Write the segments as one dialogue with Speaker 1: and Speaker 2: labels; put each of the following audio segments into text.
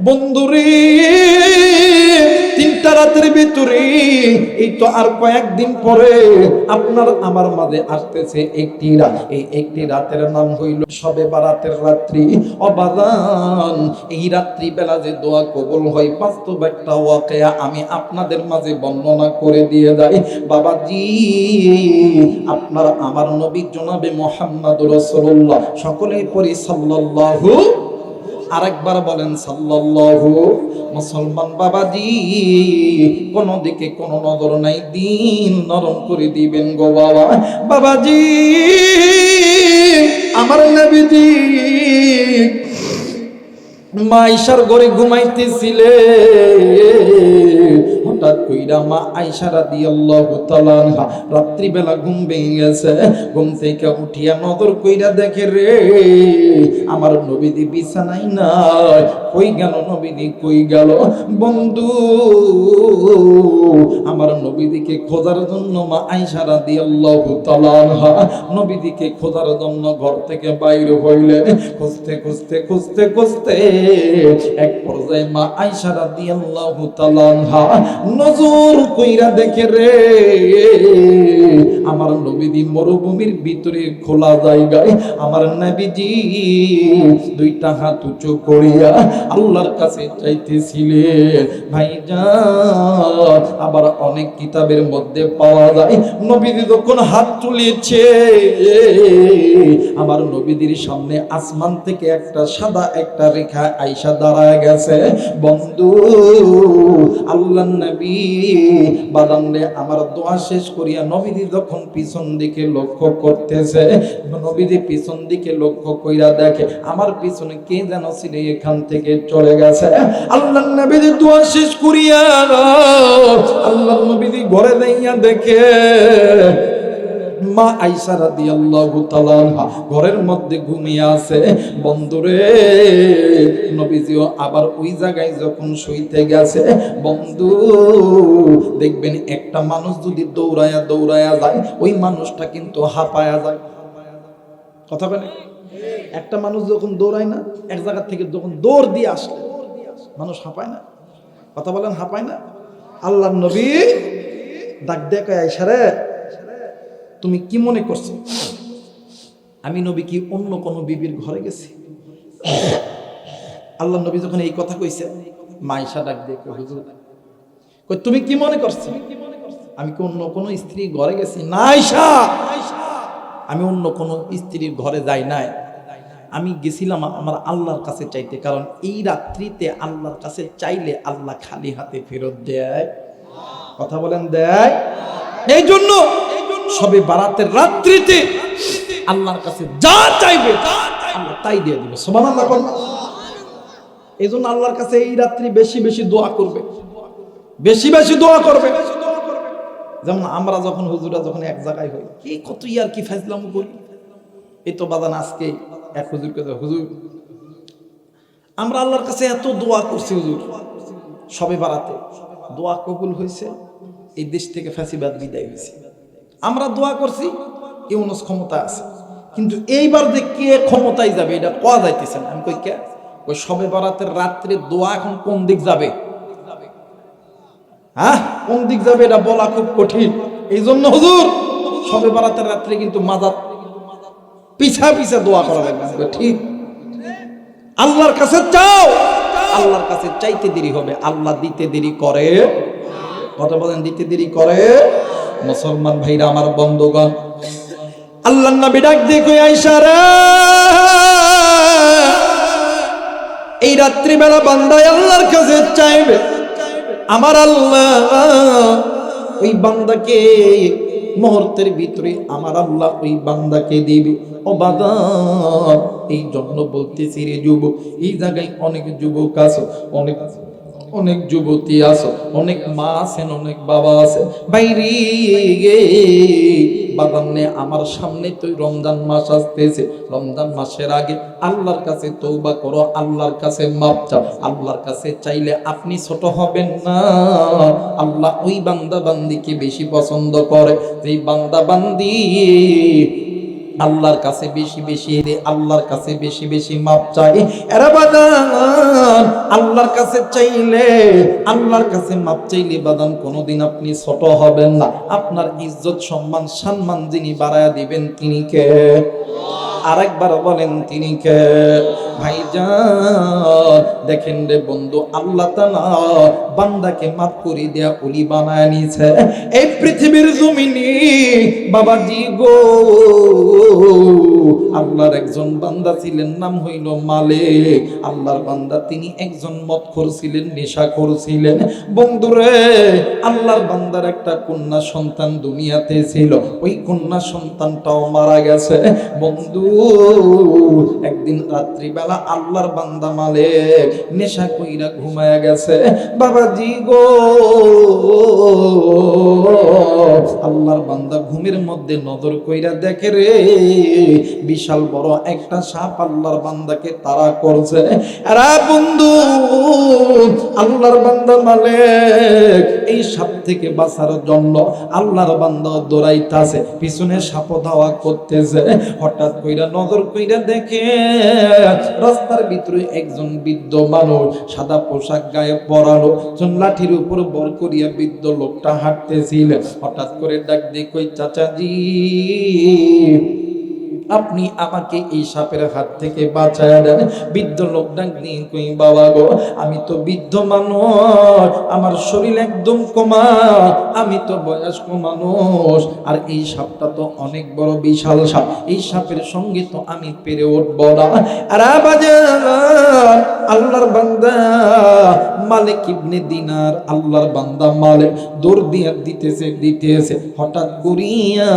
Speaker 1: বন্ধুরে তিনটা রাতের ভিতরে এই তো আর কয়েকদিন পরে আপনার আমার মাঝে আসতেছে একটি রাত। এই একটি রাতের নাম হইল শবে বারাতের রাত্রি। অবাদান এই রাত্রি বেলা যে দোয়া কবুল হয় বাস্তব একটা ওয়াকিয়া আমি আপনাদের মাঝে বর্ণনা করে দিয়ে যাই। বাবাজি, আপনার আমার নবী জনাবে মুহাম্মদুর রাসূলুল্লাহ, সকলেই পড়ি সাল্লাল্লাহু, আরেকবার বলেন সাল্লাল্লাহু। মুসলমান বাবাজি, কোন দিকে কোন নজর নাই, দিন নরম করে দিবেন গো বাবা। বাবাজি, আমার নবীজি মা আয়েশার ঘরে ঘুমাইতেছিলে, হঠাৎ কইরা মা আয়েশা রাদিয়াল্লাহু তাআলা আনহা রাত্রি বেলা ঘুম ভেঙে গেছে। ঘুম থেকে উঠিয়া নজর কইরা দেখে রে আমার নবীজি বিছানায় নাই। কই গেল নবীজি, কই গেল? বন্ধু, আমার নবীজিকে খোঁজার জন্য মা আয়েশা রাদিয়াল্লাহু তাআলা আনহা নবীজিকে খোঁজার জন্য ঘর থেকে বাইর হইলেন। খুঁজতে খুঁজতে খুঁজতে খুঁজতে এক পর্যায়ে মা আয়েশা রাদিয়াল্লাহু তাআলা আনহা নজর কইরা দেখে রে আমার নবীজি মরুভূমির ভিতরে খোলা জায়গায় আমার নবীজি দুইটা হাত উঁচু করিয়া আল্লাহর কাছে চাইতেছিলেন। ভাইজান, আবার অনেক কিতাবের মধ্যে পাওয়া যায় নবীজি যখন হাত তুলেছে আমার নবীজির সামনে আসমান থেকে একটা সাদা একটা রেখা আয়েশা দাঁড়ায় গেছে। বন্ধু, আল্লাহর নবী বাদানরে আমার দোয়া শেষ করিয়া নবীজি যখন পিছন দিকে লক্ষ্য করতেছে, নবীজি পিছন দিকে লক্ষ্য কইরা দেখে আমার পিছনে কে যেন ছিল, এখান থেকে চলে গেছে। আল্লাহর নবীজি দোয়া শেষ করিয়া আল্লাহর নবীজি ঘরে যাইয়া দেখে মা আয়েশা রাদিয়াল্লাহু তাআলা আনহা ঘরের মধ্যে ঘুমিয়ে আছে। বন্ধুরে, নবীজিও আবার ওই জায়গায় যখন শুইতে গেছে, বন্ধু দেখবেন একটা মানুষ যদি দৌড়ায়া দৌড়ায়া যায় ওই মানুষটা কিন্তু হাঁপায়া যায়। কথা বলে, একটা মানুষ যখন দৌড়ায় না এক জায়গা থেকে যখন দৌড় দিয়ে আসলে মানুষ হাঁপায় না? কথা বলেন, হাঁপায় না? আল্লাহর নবী ডাক দিয়ে কয়, আয়েশা রে, তুমি কি মনে করছো আমি নবী কি অন্য কোন বিবির ঘরে গেছি? আল্লাহ নবী যখন এই কথা কইছে মা আয়েশা ডাক দিয়ে কয়, হুজুর কই তুমি কি মনে করছো আমি কি অন্য কোন স্ত্রী ঘরে গেছি? না আয়েশা, আমি অন্য কোন স্ত্রীর ঘরে যাই নাই। আমি গেছিলাম আমার আল্লাহর কাছে চাইতে, কারণ এই রাত্রিতে আল্লাহর কাছে চাইলে আল্লাহ খালি হাতে ফেরত দেয়। কথা বলেন, দেয়। এই জন্য সবে বারাতের রাত্রিতে আল্লাহর কাছে যা চাইবে আল্লাহ তাই দিয়ে দিবে। সুবহানাল্লাহ। এই জন্য আল্লাহর কাছে এই রাত্রি বেশি বেশি দোয়া করবে, বেশি বেশি দোয়া করবে। যেমন আমরা যখন হুজুরা যখন এক জায়গায় হই, কি কত ইয়ার কি ফাজলাম করি। এই তো বাদান আজকে এক হুজুর কে, হুজুর আমরা আল্লাহর কাছে এত দোয়া করছি, হুজুর সবে বারাতে দোয়া কবুল হয়েছে, এই দেশ থেকে ফ্যাসিবাদ বিদায় হয়েছে। আমরা দোয়া করছি ইউনূস ক্ষমতা আছে, কিন্তু এইবার যে কে ক্ষমতায় যাবে এটা কোয়া যাইতেছে না। আমি কই কে? ওই সবে বারাতের রাত্রে দোয়া এখন কোন দিক যাবে, হ্যাঁ কোন দিক যাবে এটা বলা খুব কঠিন। এই জন্য হুজুর সবে বারাতের রাত্রে কিন্তু মাজার পিছা পিছা দোয়া করা লাগবে। ঠিক, আল্লাহর কাছে চাও, আল্লাহর কাছে চাইতে দেরি হবে, আল্লাহ দিতে দেরি করে। কথা বলেন, দিতে দেরি করে। মুসলমান ভাইরা আমার, বন্ধুগণ, আল্লাহর নবী ডাক দিয়ে কই, আয়েশা রে, এই রাত্রি বেলা বান্দায় আল্লাহর কাছে চাইবে, আমার আল্লাহ ওই বান্দাকে মুহূর্তের ভিতরে আমার আল্লাহ ওই বান্দাকে দিবে। ও বাদান, এই জন্য বলতেছি রে যুবক, এই জায়গায় অনেক যুবক আছো, অনেক অনেক যুবতী আছো, অনেক মা আছেন, অনেক বাবা আছে। বাইরে বাদান্নে আমার সামনে তো রমজান মাস আসতেছে, রমজান মাসের আগে আল্লাহর কাছে তওবা করো, আল্লাহর কাছে মাপ চাও। আল্লাহর কাছে চাইলে আপনি ছোট হবেন না। আল্লাহ ওই বান্দা বান্দিকে বেশি পছন্দ করে যেই বান্দা বান্দি আল্লাহর কাছে বেশি বেশি আল্লাহর কাছে বেশি বেশি মাপ চাই। এরা বাদান আল্লাহর কাছে চাইলে, আল্লাহর কাছে মাপ চাইলে বাদান কোনোদিন আপনি ছোট হবেন না। আপনার ইজ্জত সম্মান সম্মান যিনি বাড়ায়া দিবেন তিনি কে? আরেকবার বলেন তিনি কে? ভাইজান দেখেন রে বন্ধু, আল্লাহ তাআলা বান্দাকে মাফ করে দেয়া ওলি বানায় নিছে এই পৃথিবীর জমিনে। বাবাজি গো, আল্লাহর একজন বান্দা ছিলেন, নাম হইল মালিক। আল্লাহর বান্দা তিনি একজন মদখোর ছিলেন, নেশাখোর ছিলেন। বন্ধুরে, আল্লাহর বান্দার একটা কন্যা সন্তান দুনিয়াতে ছিল, ওই কন্যা সন্তানটাও মারা গেছে। বন্ধু একদিন রাত্রিবেলা আল্লাহর বান্দা মালিক নেশা কইরা ঘুমায়া গেছে। বাবাজি গো, আল্লাহর বান্দা ঘুমের মধ্যে নজর কইরা দেখে রে বিশাল বড় একটা সাপ আল্লাহর বান্দাকে তাড়া করছে। আরে বন্ধু, আল্লাহর বান্দা মালিক এই সাপ থেকে বাঁচার জন্য আল্লাহর বান্দা দৌড়াইতাছে, পিছনে সাপ ধাওয়া করতেছে। হঠাৎ কইরা নজর কইরা দেখে রাস্তার ভিতরে একজন বৃদ্ধ মানুষ, সাদা পোশাক গায়ে পরানো, লাঠির উপর বর করিয়া বৃদ্ধ লোকটা হাঁটতেছিল। হঠাৎ করে ডাক দিয়ে কই, চাচাজি আপনি আমাকে এই সাপের হাত থেকে বাঁচায়া দেন। বৃদ্ধ লোক ডাক দিয়ে কই, বাবা গো আমি তো বৃদ্ধ মানুষ, আমার শরীর একদম কমা, আমি তো বয়স্ক মানুষ, আর এই সাপটা তো অনেক বড় বিশাল সাপ, এই সাপের সঙ্গে তো আমি পেরে উঠব না। আর বাজার আল্লাহর বান্দা মালিক ইবনে দিনার, আল্লাহর বান্দা মালিক দৌড় দিয়া দিতেছে। হঠাৎ করিয়া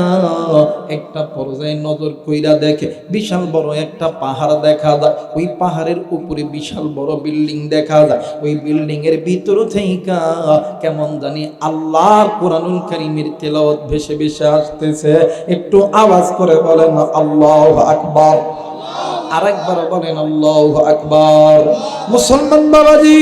Speaker 1: একটা পর্যায়ে নজর কইরা দেখে বিশাল বড় একটা পাহাড় দেখা যায়। ওই পাহাড়ের উপরে বিশাল বড় বিল্ডিং দেখা যায়। ওই বিল্ডিং এর ভিতর থেকে কেমন জানি আল্লাহর কোরআনুল কারীমের তেলাওয়াত ভেসে ভেসে আসতেছে। একটু আওয়াজ করে বলেন আল্লাহু আকবার। আরেকবার বলেন আল্লাহু আকবার। মুসলমান বাবাজি,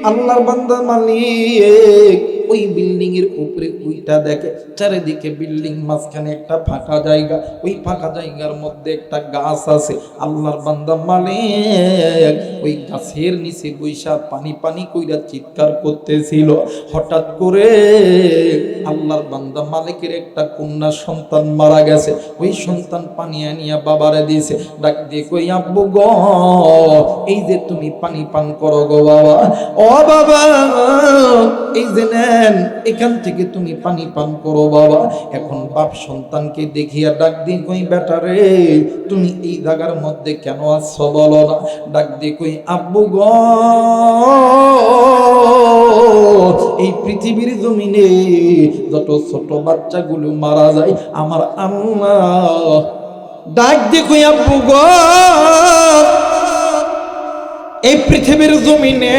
Speaker 1: আল্লাহর বান্দা মালিক ওই বিল্ডিং এর উপরে উইটা দেখে চারিদিকে বিল্ডিং, মাঝখানে একটা ফাঁকা জায়গা, ওই ফাঁকা জায়গার মধ্যে একটা গাছ আছে। আল্লাহর বান্দা মালিক ওই গাছের নিচে বৈশা পানি পানি কইরা চিৎকার করতেছিল। হঠাৎ করে আল্লাহর বান্দা মালিকের একটা কন্যা সন্তান মারা গেছে। ওই সন্তান পানি আনিয়া বাবারে দিয়েছে। ডাক দিয়ে কই, আব্বু গো এই যে তুমি পানি পান করো গো বাবা, ও বাবা এই যে এখান থেকে তুমি পানি পান করো বাবা। এখন বাপ সন্তানকে দেখিয়া ডাক দিয়ে কই, বেটা রে তুমি এই জায়গার মধ্যে কেন আছো বলো না? ডাক দিয়ে কই, আব্বু গো এই পৃথিবীর জমিনে যত ছোট বাচ্চাগুলো মারা যায় আমার আল্লাহ, ডাক দিয়ে কই, আব্বু গো এই পৃথিবীর জমিনে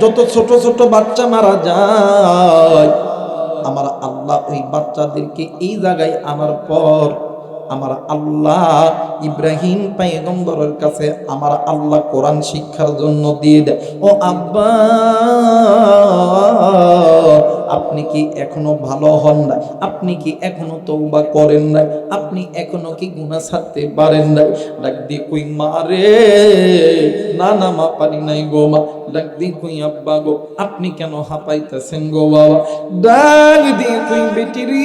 Speaker 1: যত ছোট ছোট বাচ্চা মারা যায় আমার আল্লাহ ওই বাচ্চাদেরকে এই জায়গায় আনার পর আমার আল্লাহ ইব্রাহিম পয়গম্বরের কাছে আমার আল্লাহ কোরআন শিক্ষার জন্য দিয়ে দেয়। ও আব্বা আপনি কি এখনো ভালো হন না? আপনি কি এখনো তওবা করেন না? আপনি এখনো কি গুনাহ ছাড়তে পারেন না? ডাক দিয়ে কই, মা রে না না মা পারি নাই গো মা। ডাক দিয়ে কই, আব্বা গো আপনি কেন হাঁপাইতেছেন গো বাবা? ডাক দিয়ে কই, বেটি রে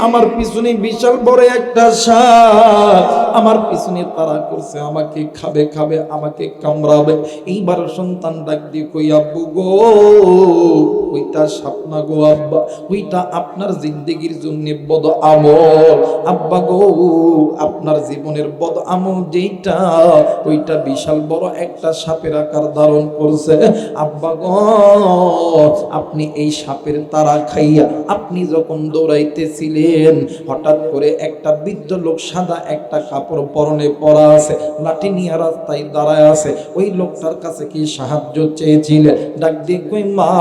Speaker 1: আমার পিছনে বিশাল বড় একটা সাপ আমার পিছনে তাড়া করছে, আমাকে খাবে খাবে, আমাকে কামড়াবে। এইবার সন্তান ডাক দিয়ে কই, আব্বু গো ওইটা সাপ না গো আব্বা, ওইটা আপনার জিন্দেগির জন্য বদ আমল। আব্বা গো আপনার জীবনের বদ আমল যেটা ওইটা বিশাল বড় একটা সাপের আকার ধারণ করছে। আব্বা গো আপনি এই সাপের তাড়া খাইয়া আপনি যখন দৌড়াইতেছিলেন হঠাৎ করে একটা বৃদ্ধ লোক সাদা একটা কাপড় পরনে পরা আছে, লাঠি নিয়ে রাস্তায় দাঁড়ায় আছে। ওই লোকটার কাছে কি সাহায্য চেয়েছিলেন? ডাক দিয়ে কই, মা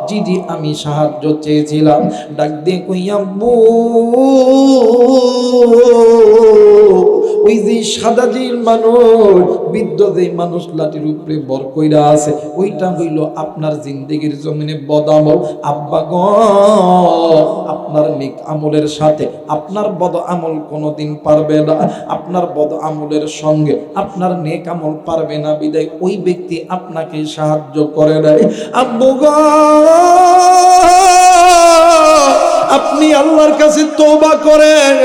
Speaker 1: জি জি আমি সাহায্য চেয়েছিলাম। ডাক দিয়ে কই, আব্বু ওই যে সাদা যে মানুষ, বৃদ্ধ যে মানুষ লাঠির উপরে বর কইরা আছে, ওইটা হইল আপনার জিন্দেগির জমিনে বদামল। আব্বা গো, আপনার নেক আমলের সাথে আপনার বদ আমল কোনোদিন পারবে না, আপনার বদ আমলের সঙ্গে আপনার নেক আমল পারবে না, বিদায় ওই ব্যক্তি আপনাকে সাহায্য করে দেয়। আব্বু গো, আপনি আল্লাহর কাছে তওবা করেন,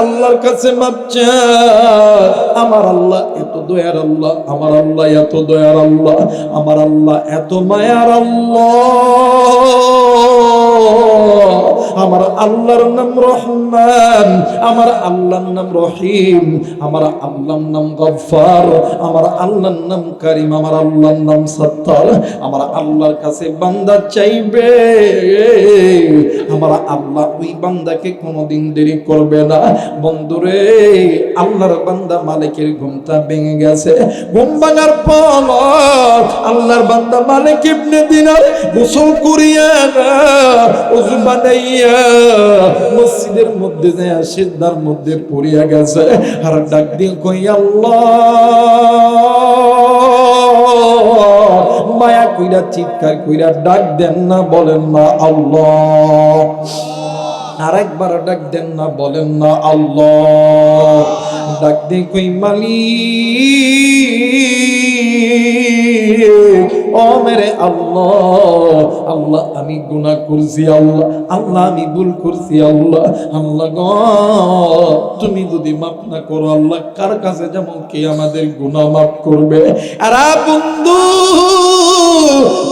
Speaker 1: আল্লাহর কাছে মাপ চান। আমার আল্লাহ এত দয়ার আল্লাহ, আমার আল্লাহ এত দয়ার আল্লাহ, আমার আল্লাহ এত মায়ার আল্লাহ। আমার আল্লাহর নাম রহমান, আমার আল্লাহর নাম রহিম, আমার আল্লাহর নাম গফফার, আমার আল্লাহর নাম কারীম, আমার আল্লাহর নাম সত্তার। আমার আল্লাহর কাছে বান্দা চাইবে, আমার আল্লাহ ওই বান্দাকে কোনোদিন দেরি করবে না। বন্ধুরে, আল্লাহর বান্দা মালিকের ঘুমটা ভেঙে গেছে। ঘুম ভাঙার পর আল্লাহর বান্দা মালিক ইবনে দিনার গোসল করিয়া ওযু বানাইয়া মসজিদের মধ্যে যায় সিজদার মধ্যে পড়িয়া গেছে। আর ডাক দিয়ে কই, আল্লাহ, মায়া কইরা চিৎকার কইরা ডাক দেন না, বলেন না আল্লাহ। আরেকবার ডাক দেন না, বলেন না আল্লাহ। ডাক দিয়ে কই, মালিক ও মেরে আল্লাহ, আল্লাহ আমি গুনাহ করছি, আল্লাহ, আল্লাহ আমি ভুল করছি, আল্লাহ, আল্লাহ গো তুমি যদি মাফ না করো, আল্লাহ কার কাছে যেমন কে আমাদের গুনাহ মাফ করবে? আরে বন্ধু,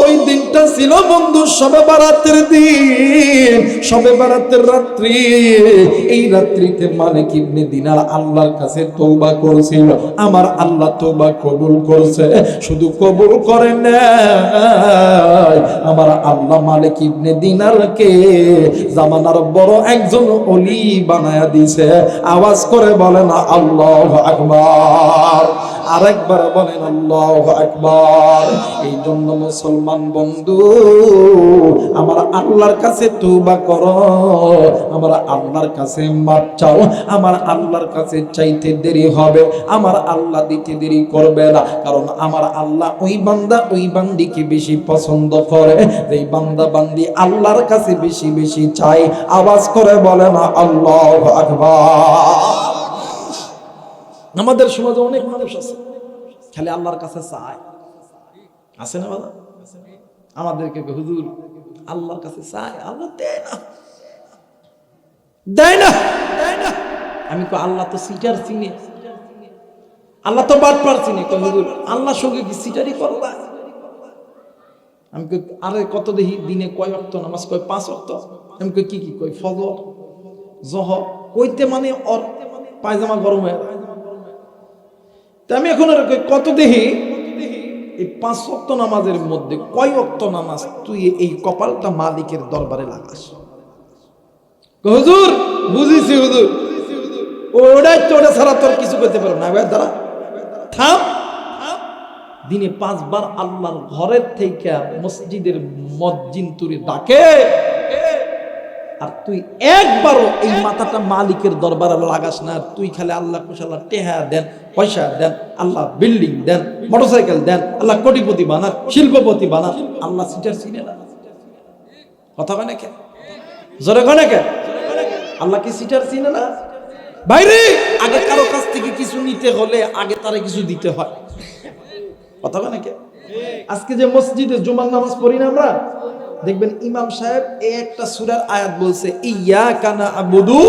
Speaker 1: ওই দিনটা ছিল বন্ধু শবে বারাতের দিন, শবে বারাতের রাত্রি। এই রাত্রিতে মালিক ইবনে দিনার আল্লাহর কাছে তওবা করেছিল। আমার আল্লাহ তওবা কবুল করছে, শুধু কবুল করেন না, আমার আল্লাহ মালিক ইবনে দিনারকে জামানার বড় একজন ওলি বানায়া দিয়েছে। আওয়াজ করে বলেন আল্লাহু আকবার, আরেকবার বলেন আল্লাহু আকবার। এই জন্য মুসলমান বন্ধু, আমার আল্লাহর কাছে তওবা করো, আমার আল্লাহর কাছে মাপ চাও। আমার আল্লাহর কাছে চাইতে দেরি হবে, আমার আল্লাহ দিতে দেরি করবে না। কারণ আমার আল্লাহ ওই বান্দা ওই বান্দিকে বেশি পছন্দ করে, যেই বান্দা বান্দি আল্লাহর কাছে বেশি বেশি চায়। আওয়াজ করে বলে না আল্লাহু আকবার। আমাদের সমাজে অনেক মানুষ আছে খালি আল্লাহর কাছে চায়, আছে না বাবা? আমাদেরকে হুজুর আল্লাহর কাছে চায়, আল্লাহ দেয় না, দেয় না, দেয় না। আমি কই, আল্লাহ তো সিটার চিনে, আল্লাহ তো বাটপার চিনে। কই হুজুর আল্লাহর সঙ্গে কি সিটারি করবা? আমি কই, আরে কত দেখি দিনে কয় ওয়াক্ত নামাজ? কয় 5 ওয়াক্ত। আমি কই, কি কি? কই ফজর, যোহর। কইতে মানে ওর পায়জামা গরম হয়ে যায়। আমি এখন কত দেখি এই 5 ওয়াক্ত নামাজের মধ্যে কয় ওয়াক্ত নামাজ তুই এই কপালটা মালিকের দরবারে লাগাস? হুজুর বুঝিছি হুজুর, ওটা ছাড়া তোর কিছু করতে পারো না। দাঁড়া, থাম। দিনে 5 বার আল্লাহর ঘরের থেকে মসজিদের মুয়াজ্জিন তুই ডাকে, আর তুই একবারও এই মাথাটা মালিকের দরবারে লাগাস না। তুই খালি আল্লাহ কুশাল্লাহ টেহা দেন, পয়সা দেন, আল্লাহ বিল্ডিং দেন, মোটরসাইকেল দেন, আল্লাহ কোটিপতি বানান, শিল্পপতি বানান। আল্লাহ সিটার চিনে না। কথা কয় না কেন? জোরে কয় না কেন? আল্লাহ কি সিটার চিনে না? বাইরে আগে কারো কাছ থেকে কিছু নিতে হলে আগে তারে কিছু দিতে হয়। কথা কয় না কেন? আজকে যে মসজিদে জুমার নামাজ পড়ি না আমরা, দেখবেন ইমাম সাহেব এই একটা সূরার আয়াত বলছে, ইয়াকা না'বুদু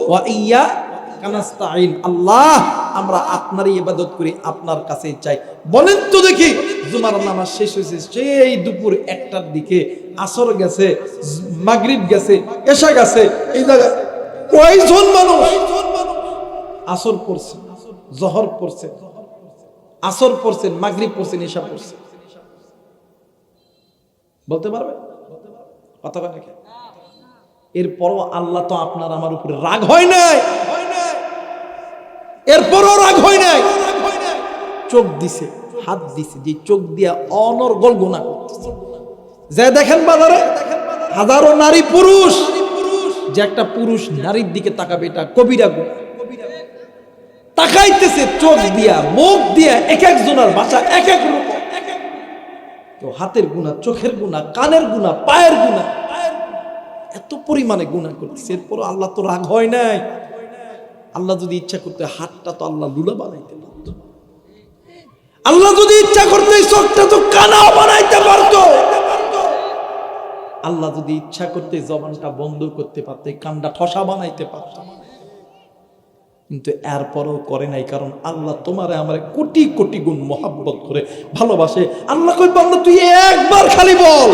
Speaker 1: ওয়া ইয়াকা নাস্তাঈন। আল্লাহ আমরা আপনারই ইবাদত করি, আপনার কাছেই চাই। বলেন তো দেখি, জুমার নামাজ শেষ হয়েছে সেই দুপুর 1টার দিকে, আসর গেছে, মাগরিব গেছে, এশা গেছে, এই জায়গা কয়জন মানুষ আসর পড়ছে, জোহর পড়ছে, আসর পড়ছেন, মাগরিব পড়ছেন, এশা পড়ছেন? বলতে পারবে? কথা বলে নাকি? এরপরও আল্লাহ তো আপনার আমার উপরে রাগ হয় নাই, এরপরও রাগ হয় নাই। চোখ দিছে, হাত দিছে, যে চোখ দিয়া অনর্গল গুনাহ করতেছে। যে দেখেন বাজারে হাজারো নারী পুরুষ, যে একটা পুরুষ নারীর দিকে তাকাবে, এটা কবিরা গুনাহ। তাকাইতেছে চোখ দিয়া, মুখ দিয়া, এক একজনের ভাষা এক এক রকম। কেউ হাতের গুনাহ, চোখের গুনাহ, কানের গুনাহ, পায়ের গুনাহ, এত পরিমাণে গুনাহ করতেছে। এরপর আল্লাহ তো রাগ হয় নাই। আল্লাহ যদি ইচ্ছা করতে হাতটা তো আল্লাহ লুলা বানাইতে পারত। আল্লাহ যদি ইচ্ছা করতে চোখটা তো কানাও বানাইতে পারত। আল্লাহ যদি ইচ্ছা করতে জবানটা বন্ধ করতে পারত, কানটা ঠসা বানাইতে পারত। কিন্তু এরপরও করে নাই, কারণ আল্লাহ তোমারে আমারে কোটি কোটি গুণ মহাব্বত করে ভালোবাসে। আল্লাহ কই বান্দা তুই একবার খালি বল,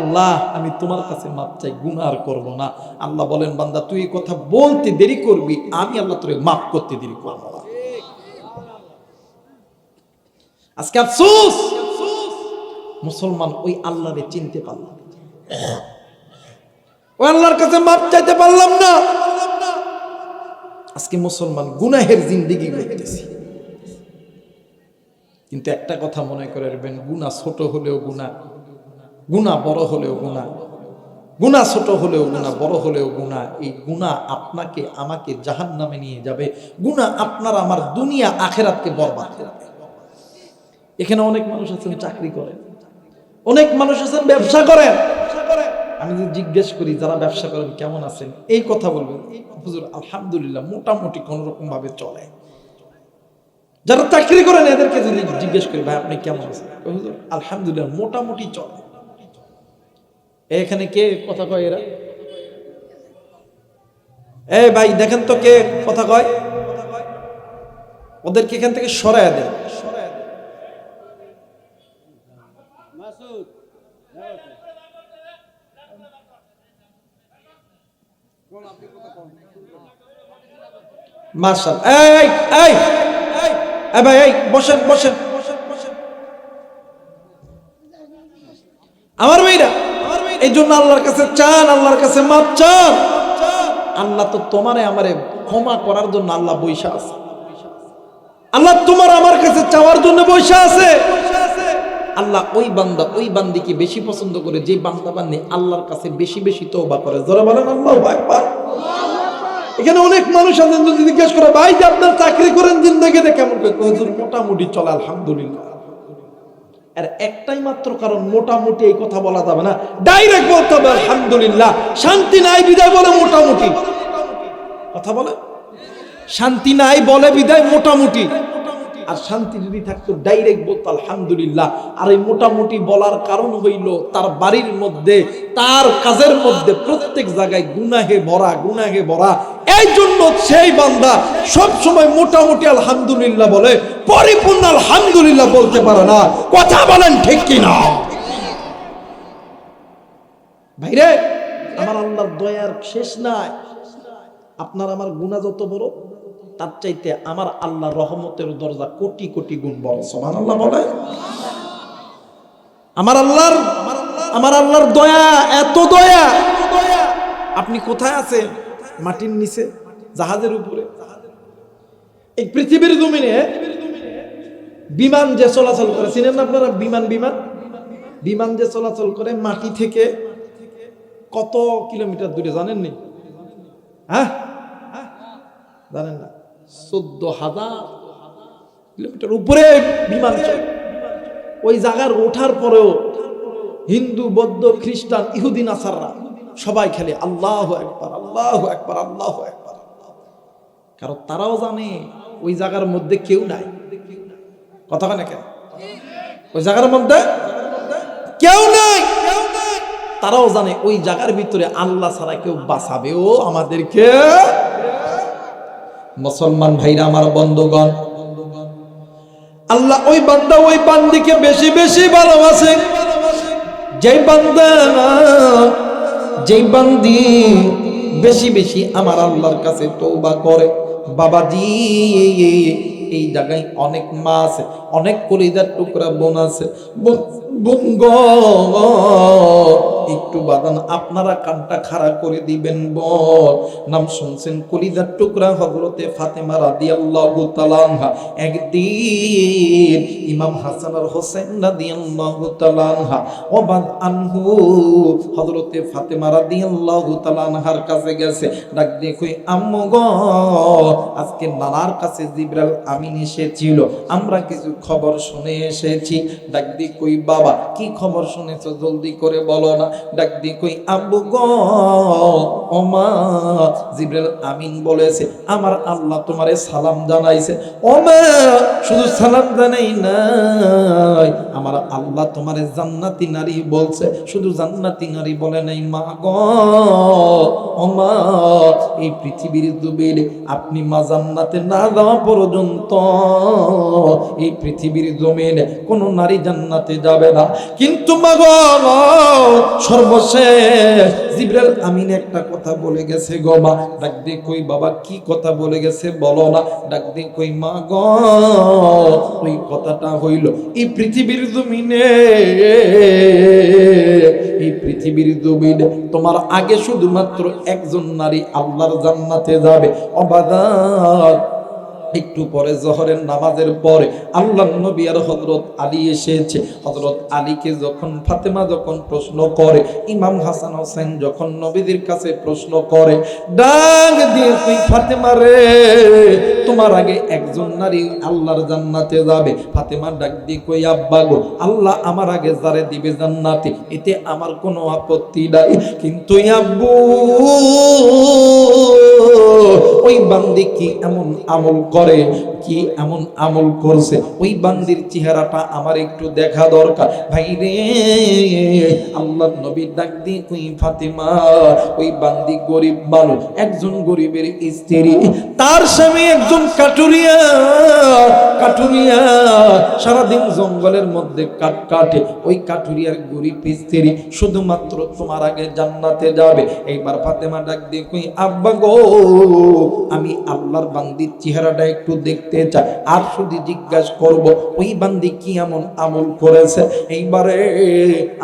Speaker 1: আল্লাহ আমি তোমার কাছে মাপ চাই, গুনাহ আর করব না। আল্লাহ বলেন বান্দা তুই এই কথা বলতে দেরি করবি, আমি আল্লাহ তোরে মাফ করতে দেরি করব না। আজকে আফসোস, মুসলমান ওই আল্লাহরে চিনতে পারলাম, ওই আল্লাহর কাছে মাপ চাইতে পারলাম না। আজকে মুসলমান গুনাহের জিন্দেগি করতেছি। কিন্তু একটা কথা মনে করে রাখবেন, গুনাহ ছোট হলেও গুনাহ, গুনাহ বড় হলেও গুনাহ, গুনাহ ছোট হলেও গুনাহ, বড় হলেও গুনাহ। এই গুনাহ আপনাকে আমাকে জাহান্নামে নিয়ে যাবে। গুনাহ আপনার আমার দুনিয়া আখিরাতকে বরবাদ করবে। এখানে অনেক মানুষ আছেন চাকরি করেন, অনেক মানুষ আছেন ব্যবসা করেন। আমি যদি জিজ্ঞেস করি যারা ব্যবসা করেন কেমন আছেন, এই কথা বলবেন হুজুর আলহামদুলিল্লাহ মোটামুটি কোন রকম ভাবে চলে। যারা চাকরি করেন এদেরকে যদি জিজ্ঞেস করি ভাই আপনি কেমন আছেন, হুজুর আলহামদুলিল্লাহ মোটামুটি চলে। এখানে কে কথা কয়? এরা এই ভাই দেখেন তো কে কথা কয়, ওদেরকে এখান থেকে সরায় দেন। মাশাআল্লাহ, এই এই এই ভাই এই বসেন বসেন আমার ভাইরা। এই জন্য আল্লাহর কাছে চান, আল্লাহর কাছে মাপ চান। আল্লাহ তো তোমারে আমারে ক্ষমা করার জন্য আল্লাহ বৈশা আছে। আল্লাহ তোমার আমার কাছে চাওয়ার জন্য বৈশা আছে। আল্লাহ ওই বান্দা ওই বান্দিকে বেশি পছন্দ করে যে বান্দা বান্দি আল্লাহর কাছে বেশি বেশি তওবা করে। যারা বলেন আল্লাহু আকবার। এখানে অনেক মানুষ আছেন, যদি জিজ্ঞেস করে ভাই যে আপনার চাকরি করেন জিন্দেগিতে কেমন করে, হুজুর মোটামুটি চলে আলহামদুলিল্লাহ। আর একটাই মাত্র কারণ, মোটামুটি এই কথা বলা যাবে না, ডাইরেক্ট বলতে হবে আলহামদুলিল্লাহ। শান্তি নাই বিদায় বলে মোটামুটি কথা বলে, শান্তি নাই বলে বিদায় মোটামুটি। আর শান্তি যদি থাকতো ডাইরেক্ট বলতো আলহামদুলিল্লাহ। আর এই মোটামুটি বলার কারণ হইল তার বাড়ির মধ্যে, তার কাজের মধ্যে প্রত্যেক জায়গায় গুনাহে ভরা, গুনাহে ভরা। এই জন্য সেই বান্দা সব সময় মোটামুটি আলহামদুলিল্লাহ বলে, পরিপূর্ণ আলহামদুলিল্লাহ বলতে পারে না। কথা বলেন ঠিক কিনা ভাইরে? আমার আল্লাহর দয়ার শেষ নাই। আপনার আমার গুনাহ যত বড়, তার চাইতে আমার আল্লাহর রহমতের দরজা কোটি কোটি গুণ বড়। সুবহানাল্লাহ বলে। আমার আল্লাহর দয়া এত দয়া। আপনি কোথায় আছেন? মাটির নিচে, জাহাজের উপরে। এই পৃথিবীর জমিনে বিমান যে চলাচল করে, চিনেন না আপনারা? বিমান যে চলাচল করে মাটি থেকে কত কিলোমিটার দূরে জানেননি? হ্যাঁ জানেন না? 14,000 কিলোমিটার উপরে বিমান চলে। ওই জায়গার ওঠার পরেও হিন্দু, বৌদ্ধ, খ্রিস্টান, ইহুদি, নাসাররা সবাই খেলে আল্লাহু আকবার, আল্লাহু আকবার, আল্লাহু আকবার। কারণ তারাও জানে ওই জায়গার মধ্যে কেউ নাই। কথা কেন? ওই জায়গার মধ্যে কেউ নাই। তারাও জানে ওই জায়গার ভিতরে আল্লাহ ছাড়া কেউ বাঁচাবেও আমাদেরকে। মুসলমান ভাইরা আমার, বন্ধুগণ, আল্লাহ ওই বান্দা ওই বান্দিকে বেশি বেশি ভালোবাসে। যেই বান্দা যেই বান্দি বেশি বেশি আমার আল্লাহর কাছে তওবা করে। বাবাজি এই জায়গায় অনেক মা আছে, অনেক কলিজার টুকরা বোন আছে। বোন গো একটু বাদান আপনারা কানটা খাড়া করে দিবেন। বল নাম শুনছেন কলিজার টুকরা হযরতে ফাতেমা রাদিয়াল্লাহু তাআলা আনহা। একদিন ইমাম হাসান আর হোসেন রাদিয়াল্লাহু তাআলা আনহা ওবাদ আনহু হযরতে ফাতেমা রাদিয়াল্লাহু তাআলা আনহার কাছে গেছে। ডাক দিয়ে কই আম্মু গো, আজকে নানার কাছে জিবরাইল আমিন এসেছিল, আমরা কিছু খবর শুনে এসেছি। ডাক দিয়ে কই বাবা কি খবর শুনেছো জলদি করে বলো না। ডাক দিয়ে কই আব্বু গো, ও মা, জিবরাইল আমিন বলেছে আমার আল্লাহ তোমারে সালাম জানাইছে। ও মা, শুধু সালাম জানাই নাই, আমার আল্লাহ তোমারে জান্নাতি নারী বলছে। শুধু জান্নাতি নারী বলে নাই মা গো, ও মা, এই পৃথিবীর জমিনে আপনি মা জান্নাতে না যাওয়া পর্যন্ত এই পৃথিবীর জমিনে কোন নারী জান্নাতে যাবে না। কিন্তু মা গো, সর্বশেষ জিবরাইল আমিন একটা কথা বলে গেছে গো মা। ডাক দিয়ে কই বাবা কি কথা বলে গেছে বলো না। ডাক দিয়ে কই মা গো, ওই কথাটা হইল এই পৃথিবীর জমিনে, এই পৃথিবীর জমিনে তোমার আগে শুধুমাত্র একজন নারী আল্লাহর জান্নাতে যাবে। অবাদাত একটু পরে জোহরের নামাজের পরে আল্লাহর নবী আর হযরত আলী এসেছে। হযরত আলীকে যখন ফাতেমা যখন প্রশ্ন করে, ইমাম হাসান হোসেন যখন নবীদের কাছে প্রশ্ন করে, ডাক দিয়ে তুই ফাতেমা রে, তোমার আগে একজন নারী আল্লাহর জান্নাতে যাবে। ফাতেমা ডাক দিয়ে কই আব্বা গো, আল্লাহ আমার আগে যারে দিবে জান্নাতে এতে আমার কোনো আপত্তি নাই, কিন্তু আব্বু ওই বান্দি কি এমন আমল করে, কি এমন আমল করছে, ওই বান্দির চেহারাটা আমার একটু দেখা দরকার। ভাই রে, আল্লাহর নবী ডাক দিয়ে কই ফাতেমা, ওই বান্দি গরিব মানুষ, একজন গরিবের স্ত্রী, তার স্বামী একজন কাঠুরিয়া, কাঠুরিয়া সারাদিন জঙ্গলের মধ্যে কাঠ কাটে। ওই কাঠুরিয়ার গরিব স্ত্রী শুধুমাত্র তোমার আগে জান্নাতে যাবে। এইবার ফাতেমা ডাক দিয়ে কই আব্বা গো, আমি আল্লাহর বান্দির চেহারাটা একটু দেখতে চাই, আর শুধু জিজ্ঞাসা করব ওই বান্দি কি এমন আমল করেছে। এইবারে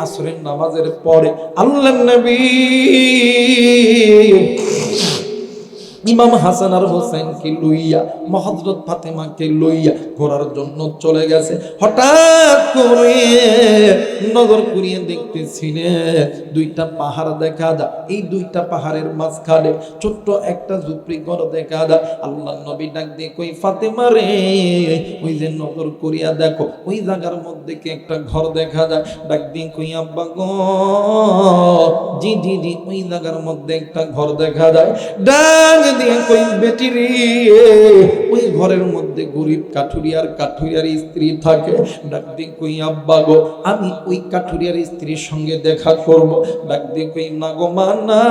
Speaker 1: আসরের নামাজের পরে আল্লাহর নবী ইমাম হাসান আর হোসেনকে লইয়া হযরত ফাতেমাকে লইয়া ঘোরার জন্য চলে গেছে। হঠাৎ করে নজর করিয়ে দেখতেছিলেন দুইটা পাহাড় দেখা যায়। এই দুইটা পাহাড়ের মাঝখানে ছোট্ট একটা ঝুপড়ি ঘর দেখা যায়। আল্লাহর নবী ডাক দিয়ে কই ফাতেমা রে, ওই যে নজর করিয়া দেখো ওই জায়গার মধ্যে কি একটা ঘর দেখা যায়। ডাক দিয়ে কই আব্বা গো, জি জি জি, ওই জায়গার মধ্যে একটা ঘর দেখা যায়। ডাক দিয়ে কই বেটি রে, ওই ঘরের মধ্যে গরিব কাঠুরিয়ার স্ত্রী থাকে। ডাক দিয়ে কই আব্বা গো, আমি ওই কাঠুরিয়ার স্ত্রীর সঙ্গে দেখা করব। ডাক দিয়ে কই না গো মা, না,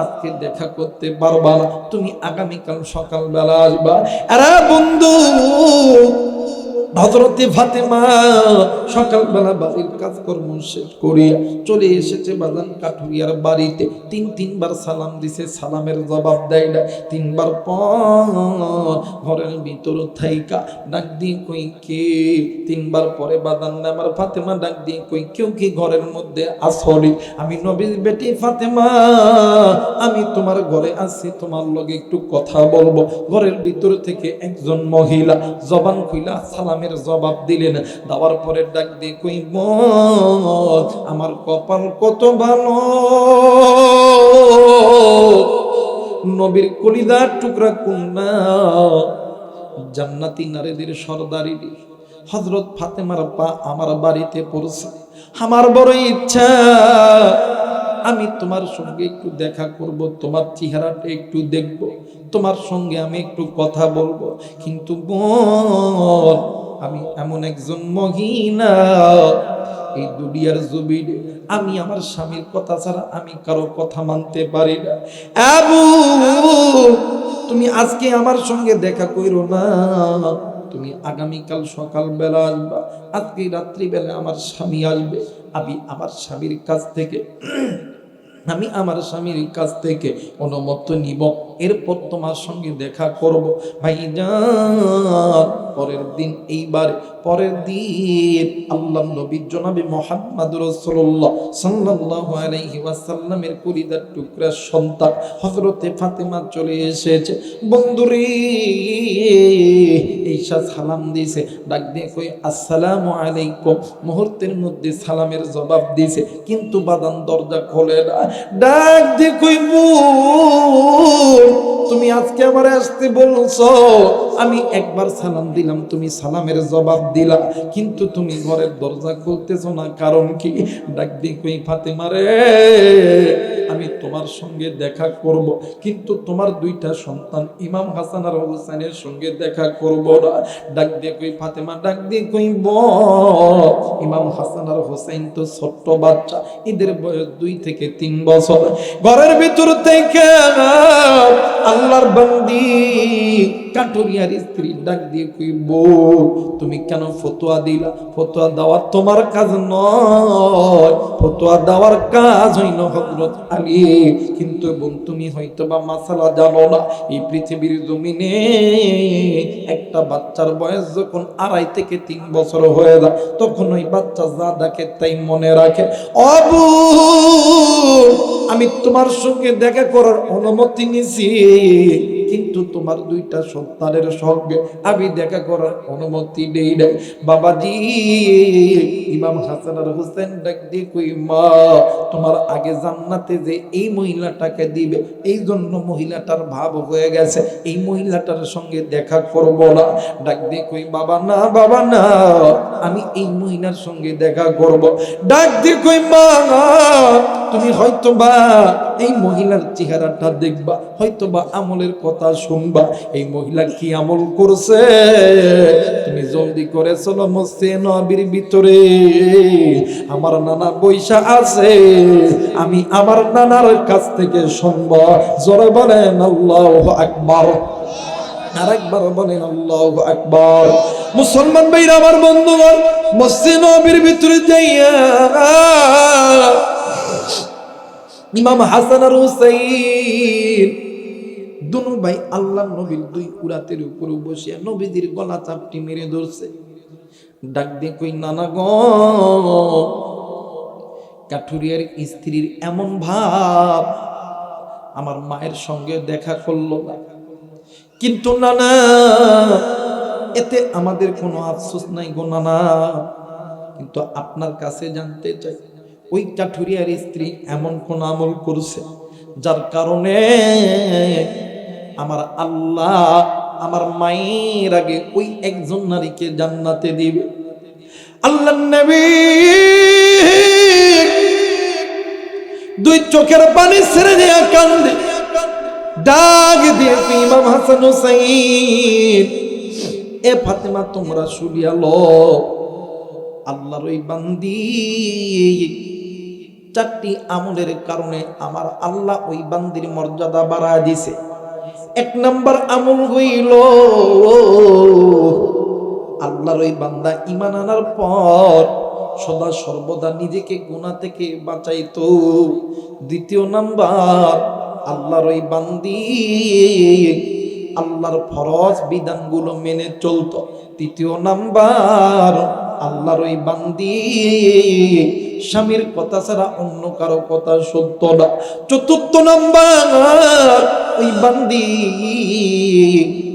Speaker 1: আজকে দেখা করতে পারবা না, তুমি আগামীকাল সকালবেলা আসবা। আরে বন্ধু, হযরতে ফাতেমা সকালবেলা বাড়ির কাজকর্ম শেষ করিয়া চলে এসেছে বাজান কাঠুরিয়ার বাড়িতে। তিনবার সালাম দিছে, সালামের জবাব দেয় না। তিনবার পর ঘরের ভিতর থাইকা ডাক দিয়ে কই কে, তিনবার পরে বাজান আমার ফাতেমা ডাক দিয়ে কই কেউ কি ঘরের মধ্যে আসরি? আমি নবীর বেটি ফাতেমা, আমি তোমার ঘরে আছি, তোমার লগে একটু কথা বলবো। ঘরের ভিতর থেকে একজন মহিলা জবান খুইলা সালামের জবাব দিলেন। দেওয়ার পরে ডাক দিয়ে কই বল, আমার কপাল কত ভালো, নবীর কলিজার টুকরা কন্যা, জান্নাতি নারীদের সরদারি হযরত ফাতেমার পা আমার বাড়িতে পড়ছে। আমার বড় ইচ্ছা আমি তোমার সঙ্গে একটু দেখা করব, তোমার চেহারাটা একটু দেখব, তোমার সঙ্গে আমি একটু কথা বলবো। কিন্তু বল, আমি এমন একজন মহিলা, এই দুনিয়ার জমিনে আমি আমার স্বামীর কথা ছাড়া আমি কারো কথা মানতে পারি না। আবু, তুমি আজকে আমার সঙ্গে দেখা কইরো না, তুমি আগামীকাল সকালবেলা আসবা। আজকে রাত্রিবেলা আমার স্বামী আসবে, আমি আমার স্বামীর কাছ থেকে আমি আমার স্বামীর কাছ থেকে অনুমতি নিব, এরপর তোমার সঙ্গে দেখা করব। ভাইজান পরের দিন পরের দিন আল্লাহ নবী জনাবে মুহাম্মদ রাসূলুল্লাহ সাল্লাল্লাহু আলাইহি ওয়াসাল্লামের কলিজার টুকরা সন্তান হযরতে ফাতেমা চলে এসেছে। বন্ধুরে ঈশা সালাম দিয়েছে, ডাক দিয়ে কই আসসালামু আলাইকুম, মুহূর্তের মধ্যে সালামের জবাব দিয়েছে, কিন্তু বাদান দরজা খোলে না। ডাক দিয়ে কই তুমি আজকে আবার আসতে বলছো, আমি একবার সালাম দিলাম, তুমি সালামের জবাব দিলা, কিন্তু তুমি ঘরের দরজা খুলতেছো না, কারণ কি? ডাক দিয়ে কই ফাতেমা রে, আমি তোমার সঙ্গে দেখা করব, কিন্তু তোমার দুইটা সন্তান ইমাম হাসান আর হুসাইনের সঙ্গে দেখা করব না। ডাক দিয়ে কই ফাতেমা, ডাক দিয়ে কইব ইমাম হাসান আর হুসাইন তো ছোট্ট বাচ্চা, এদের বয়স 2 থেকে 3 বছর। ঘরের ভিতর থেকে আল্লাহর বান্দি কাঠুরিয়ার স্ত্রী ডাক দিয়ে কইব, তুমি কেন ফতোয়া দিলা? ফতোয়া দেওয়া তোমার কাজ নয়, ফতোয়া দেওয়ার কাজ হইল হযরত আলী। কিন্তু বোন, তুমি হয়তো বা মাসালা জানো না, এই পৃথিবীর জমিনে একটা বাচ্চার বয়স যখন 2.5 থেকে 3 বছর হয়ে যায়, তখন ওই বাচ্চা যা দেখে তাই মনে রাখে। অবু, আমি তোমার সঙ্গে দেখা করার অনুমতি নিছি, কিন্তু তোমার দুইটা সন্তানের সঙ্গে আমি দেখা করার অনুমতি দেই নাই। বাবাজি, ইমাম হাসান আর হুসেন ডাক দিয়ে কই, মা তোমার আগে জান্নাতে যে এই মহিলাটাকে দিবে, এই জন্য মহিলাটার ভাব হয়ে গেছে, এই মহিলাটার সঙ্গে দেখা করব না। ডাক দিয়ে কই, বাবা না, বাবা না, আমি এই মহিলার সঙ্গে দেখা করব। ডাক দিয়ে কই, মা তুমি হয়তো বা এই মহিলার চেহারাটা দেখবা, হয়তো বা আমলের কথা শুনবা, এই মহিলা কি আমল করছে, তুমি জলদি করে চলো মসজিদে নববীর ভিতরে, আমার নানা বৈশা আছে, আমি আমার নানার কাছ থেকে শুনবো। জোরে বলেন আল্লাহু আকবার, আরেকবার বলেন আল্লাহু আকবার। মুসলমান ভাইরা আমার, বন্ধুগণ, মসজিদে নববীর ভিতরে যাইয়া ইমাম হাসান আর হুসাইন দুনো ভাই আল্লাহ নবীর 2 কুরাতের উপরে বসিয়া নবীজির গলা চাপটি মেরে ধরছে। ডাক দিয়ে কই, নানা গো, কাঠুরিয়ার স্ত্রীর এমন ভাব, আমার মায়ের সঙ্গে দেখা করলো না, কিন্তু নানা এতে আমাদের কোনো আফসোস নাই গো নানা, কিন্তু আপনার কাছে জানতে চাই, ওই কাঠুরিয়ার স্ত্রী এমন কোন আমল করছে যার কারণে আমার আল্লাহ আমার মায়ের আগে ওই একজন নারীকে জান্নাতে দিবে? আল্লাহর নবী 2 চোখের পানি ছেড়ে দিয়া কান্দে, ডাক দিয়ে ইমাম হাসান হুসাইন, এ ফাতেমা তোমরা শুনিয়া লও, আল্লাহর ওই বান্দি 4টি আমলের কারণে আমার আল্লাহ ওই বান্দির মর্যাদা বাড়ায় দিছে। 1 নম্বর আমল হইল, আল্লাহর ওই বান্দা ঈমান আনার পর সদা সর্বদা নিজেকে গুনাহ থেকে বাঁচাইতো। 2 নাম্বার, আল্লাহর ওই বান্দি আল্লাহর ফরজ বিধানগুলো মেনে চলতো। 3 নাম্বার, আল্লাহর ওই বান্দি স্বামীর কথা ছাড়া অন্য কারো কথা শুনতো না। 4 নাম্বার, ওই বান্দি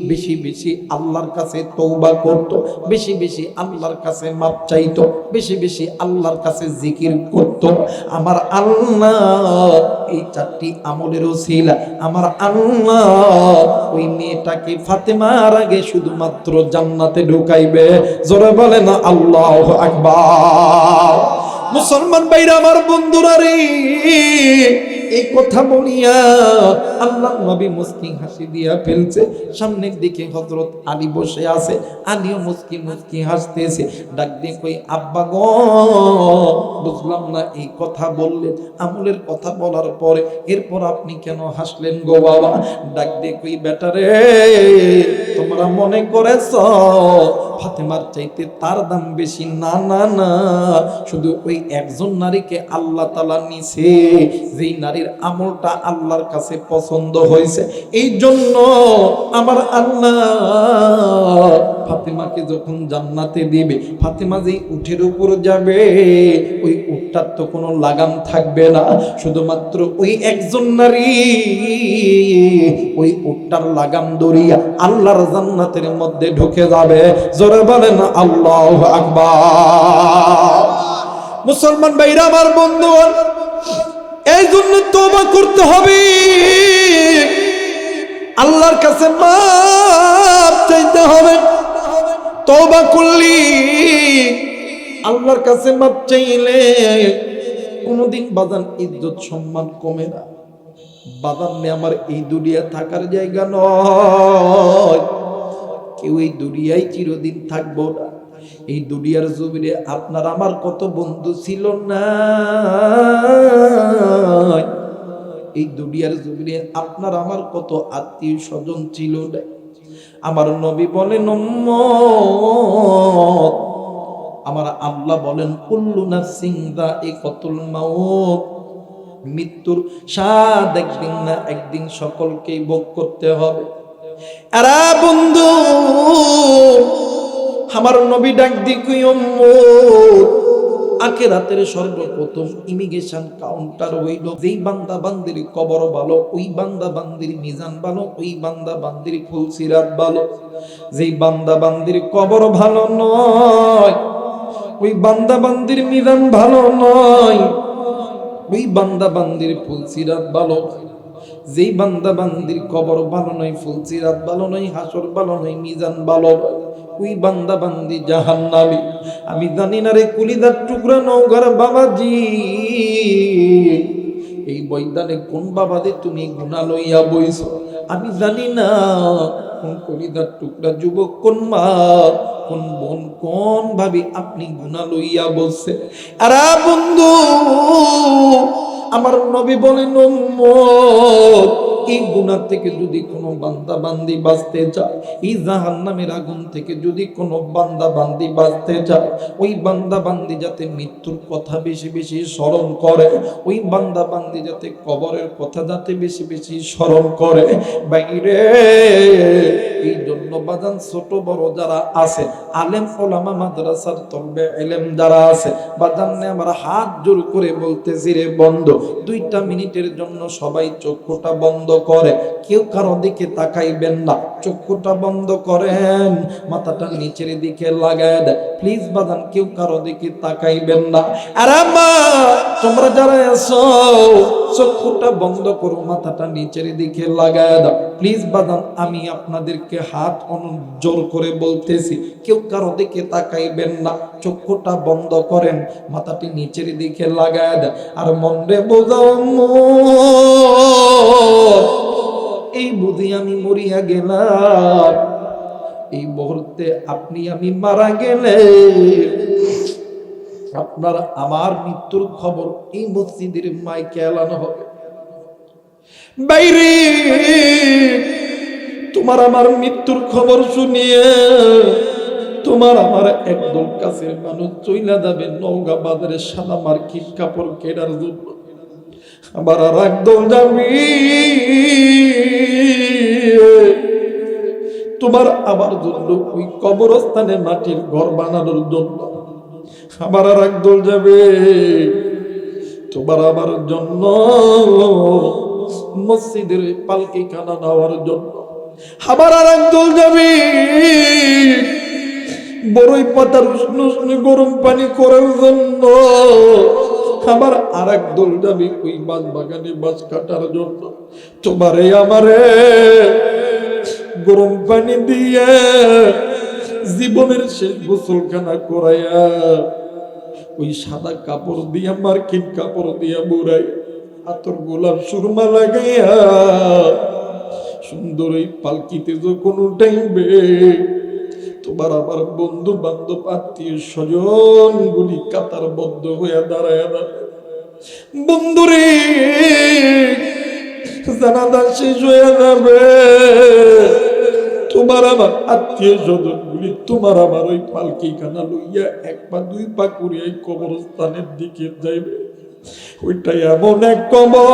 Speaker 1: বেশি বেশি আল্লাহর কাছে তওবা করত, বেশি বেশি আল্লাহর কাছে মাপ চাইতো, বেশি বেশি আল্লাহর কাছে জিকির করত। আমার আল্লাহ এই 4টি আমলের ওসিলা আমার আল্লাহ ওই মেয়েটাকে ফাতেমার আগে শুধুমাত্র জান্নাতে ঢুকাইবে। জোরে বলে না আল্লাহু আকবার। মুসলমান ভাইরা আমার, বন্ধুরা রে, এই কথা বলিয়া আল্লাহ নবী মুস্কি হাসি দিয়া ফেলছে। সামনের দিকে হযরত আলী বসে আছে, আলীও মুস্কি মুস্কি হাসতেছে। ডাক দিয়ে কই, আব্বা গো, বুঝলাম না এই কথা বললেন, আমলের কথা বলার পরে এরপর আপনি কেন হাসলেন গো বাবা? ডাক দিয়ে কই, বেটা রে, তোমরা মনে করেছ ফাতেমার চাইতে তার দাম বেশি। না না না, শুধু ওই একজন নারীকে আল্লাহ তাআলা নিছে, যেই নারীর আমলটা আল্লাহর কাছে পছন্দ হয়েছে। এই জন্য আমার আল্লাহ ফাতেমাকে যখন জান্নাতে দিবে, ফাতেমা যেই উটের উপর যাবে, ওই উটটার তো কোনো লাগাম থাকবে না, শুধুমাত্র ওই একজন নারী ওই উটটার লাগাম দড়িয়া আল্লাহর জান্নাতের মধ্যে ঢুকে যাবে। জোরে বলেন আল্লাহু আকবার। মুসলমান ভাইরা আমার, বন্ধু, এই জন্য তওবা করতে হবে, আল্লাহর কাছে মাফ চাইতে হবে। তওবা করলি আল্লাহর কাছে মাফ চাইলে কোনদিন বাজান ইজ্জত সম্মান কমে না। বাজান নে আমার এই দুনিয়া থাকার জায়গা নয়, কেউ এই দুনিয়ায় চিরদিন থাকবো না। এই দুনিয়ার জমিনে আপনার আমার কত বন্ধু ছিল না, এই দুনিয়ার জমিনে আপনার আমার কত আত্মীয় স্বজন ছিল না। আমার নবী বলেন উম্মত, আমার আল্লাহ বলেন কুল্লু নাফসিন যায়িকাতুল মাউত, মৃত্যুর স্বাদ একদিন না একদিন সকলকেই ভোগ করতে হবে। আরে বন্ধু, আমার নবী ডাক দি কই উম্মত, আখিরাতের সর্বপ্রথম ইমিগ্রেশন কাউন্টার হইল যেই বান্দা বান্দির কবর ভালো, ওই বান্দা বান্দির মিজান ভালো, ওই বান্দা বান্দির ফুলসিরাত ভালো। যেই বান্দা বান্দির কবর ভালো নয়, ওই বান্দা বান্দির মিজান ভালো নয়, ওই বান্দা বান্দির ফুলসিরাত ভালো। যেই বান্দা বান্দির কবর ভালো নয়, ফুলসিরাত ভালো নয়, হাসর ভালো নয়, মিজান ভালো নয়, ওই বান্দা বান্দি জাহান্নামী। আমি জানি না রে কুলিদার টুকরা নওগার বাবাজি, এই বৈদানে কোন বাবাদে তুমি গুনাহ লইয়া বইছো, আমি জানি না কোন কলিদার টুকরা যুবক, কোন মা, কোন বোন, কোন ভাবি আপনি গুনাহ লইয়া বলছে। আরে বন্ধু, আমার নবী বলেন উম্মত, এই গুনাহ থেকে যদি কোনো বান্দা বান্দি বাঁচতে চায়, এই জাহান্নামের আগুন থেকে যদি কোনো বান্দা বান্দি বাঁচতে চায়, ওই বান্দা বান্দি যাতে মৃত্যুর কথা বেশি বেশি স্মরণ করে, ওই বান্দা বান্দি যাতে কবরের কথা যাতে বেশি বেশি স্মরণ করে। বাইরে এই জন্য বাজান ছোট বড় যারা আছে, আলেম ওলামা মাদ্রাসার তলবে ইলম যারা আছে, বাজানে আমরা হাত জোর করে বলতেছি রে বন্ধ, 2টা মিনিটের জন্য সবাই চক্ষুটা বন্ধ করে, কেউ কারো দিকে তাকাইবেন না, চক্ষুটা বন্ধ করেন, মাথাটা নিচের দিকে লাগায় দেন প্লিজ বাজান, কেউ কারো দিকে তাকাইবেন না। আরে মা, তোমরা যারা আছো চক্ষুটা বন্ধ করো, মাথাটা নিচের দিকে লাগায় দাও প্লিজ বাজান। আমি আপনাদেরকে হাত জোর করে বলতেছি, কেউ কারো দিকে তাকাইবেন না, চক্ষুটা বন্ধ করেন, মাথাটি নিচের দিকে লাগায় দেন। আর মনে বোঝাও এই বুঝি আমি মরিয়া গেলাম, এই মুহূর্তে আপনি আমি মারা গেলে আপনার আমার মৃত্যুর খবর এই মসজিদের মাইকে এলানো হবে। বাইরে তোমার আমার মৃত্যুর খবর শুনিয়ে তোমার আমার একদম কাছের মানুষ চইলা যাবে নওগাঁ বাজারে সাদা মার্কিন কাপড় কেনার জন্য, আবার আর একদম যাবি তোমার আবার জন্য ওই কবরস্থানে মাটির ঘর বানানোর জন্য, আবার আর একদল যাবে তোমার আবার জন্য মসজিদের পালকি খানা নেওয়ার জন্য, আবার আর একদল যাবে বড়ই পাতার উষ্ণ উষ্ণ গরম পানি করার জন্য, আবার আর একদল যাবে ওই বাঁশ বাগানে বাঁশ কাটার জন্য। তোমারে আমারে গরম পানি দিয়ে জীবনের শেষ গোসলখানা করাইয়া ওই সাদা কাপড় দিয়া মার্কিন কাপড় দিয়া বুড়াই আতর গোলাপ সুরমা লাগাইয়া সুন্দর এই পালকিতে যখন উঠাইবে, তোমার আমার বন্ধু বান্ধব আত্মীয় স্বজন গুলি কাতার বদ্ধ হইয়া দাঁড়ায় না, বন্ধুরে জানাজা শেষ হয়ে যাবে,
Speaker 2: তোমার আমার আত্মীয় স্বজন গুলি তোমার আমার ওই পালকিখানা লইয়া এক পা দুই পা করিয়া কবরস্থানের দিকে যাইবে। ওইটা এমন এক কবর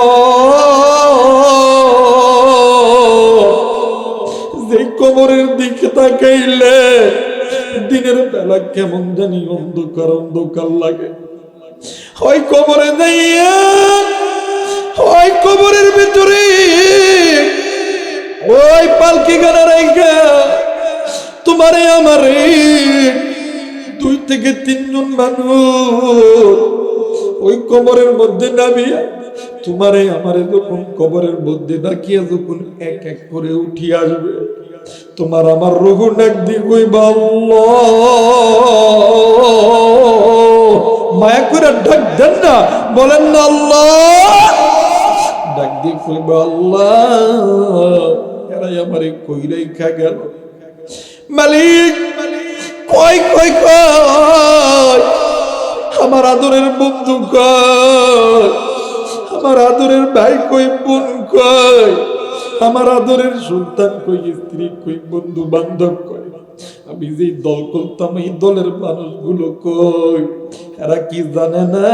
Speaker 2: যে কবরের দিকে তাকাইলে দিনের বেলা কেমন জানি অন্ধকার অন্ধকার লাগে। ওই কবরে যাইয়া ওই কবরের ভিতরে ওই পালকিখানা রাইখা তোমারে আমারে 2 থেকে 3 জন মানুষ ওই কবরের মধ্যে নামিয়া তোমারে আমারে যখন কবরের মধ্যে ডাকিয়া যখন এক এক করে উঠি আসবে, তোমার আমার রূহ ডাক দিয়ে কইবা আল্লাহ, মায়া করে ডাক দেন না, বলেন না আল্লাহ, ডাক দিয়ে কইবা আল্লাহ এরাই আমারে কই রাইখা গেল। মালিক কই কই কই আমার আদরের বন্ধু কই, আমার আদরের ভাই কই, বোন কই, আমার আদরের সন্তান কই, স্ত্রী কই, বন্ধু বান্ধব কই, আমি যে দল করতাম এই দলের মানুষগুলো কই? এরা কি জানে না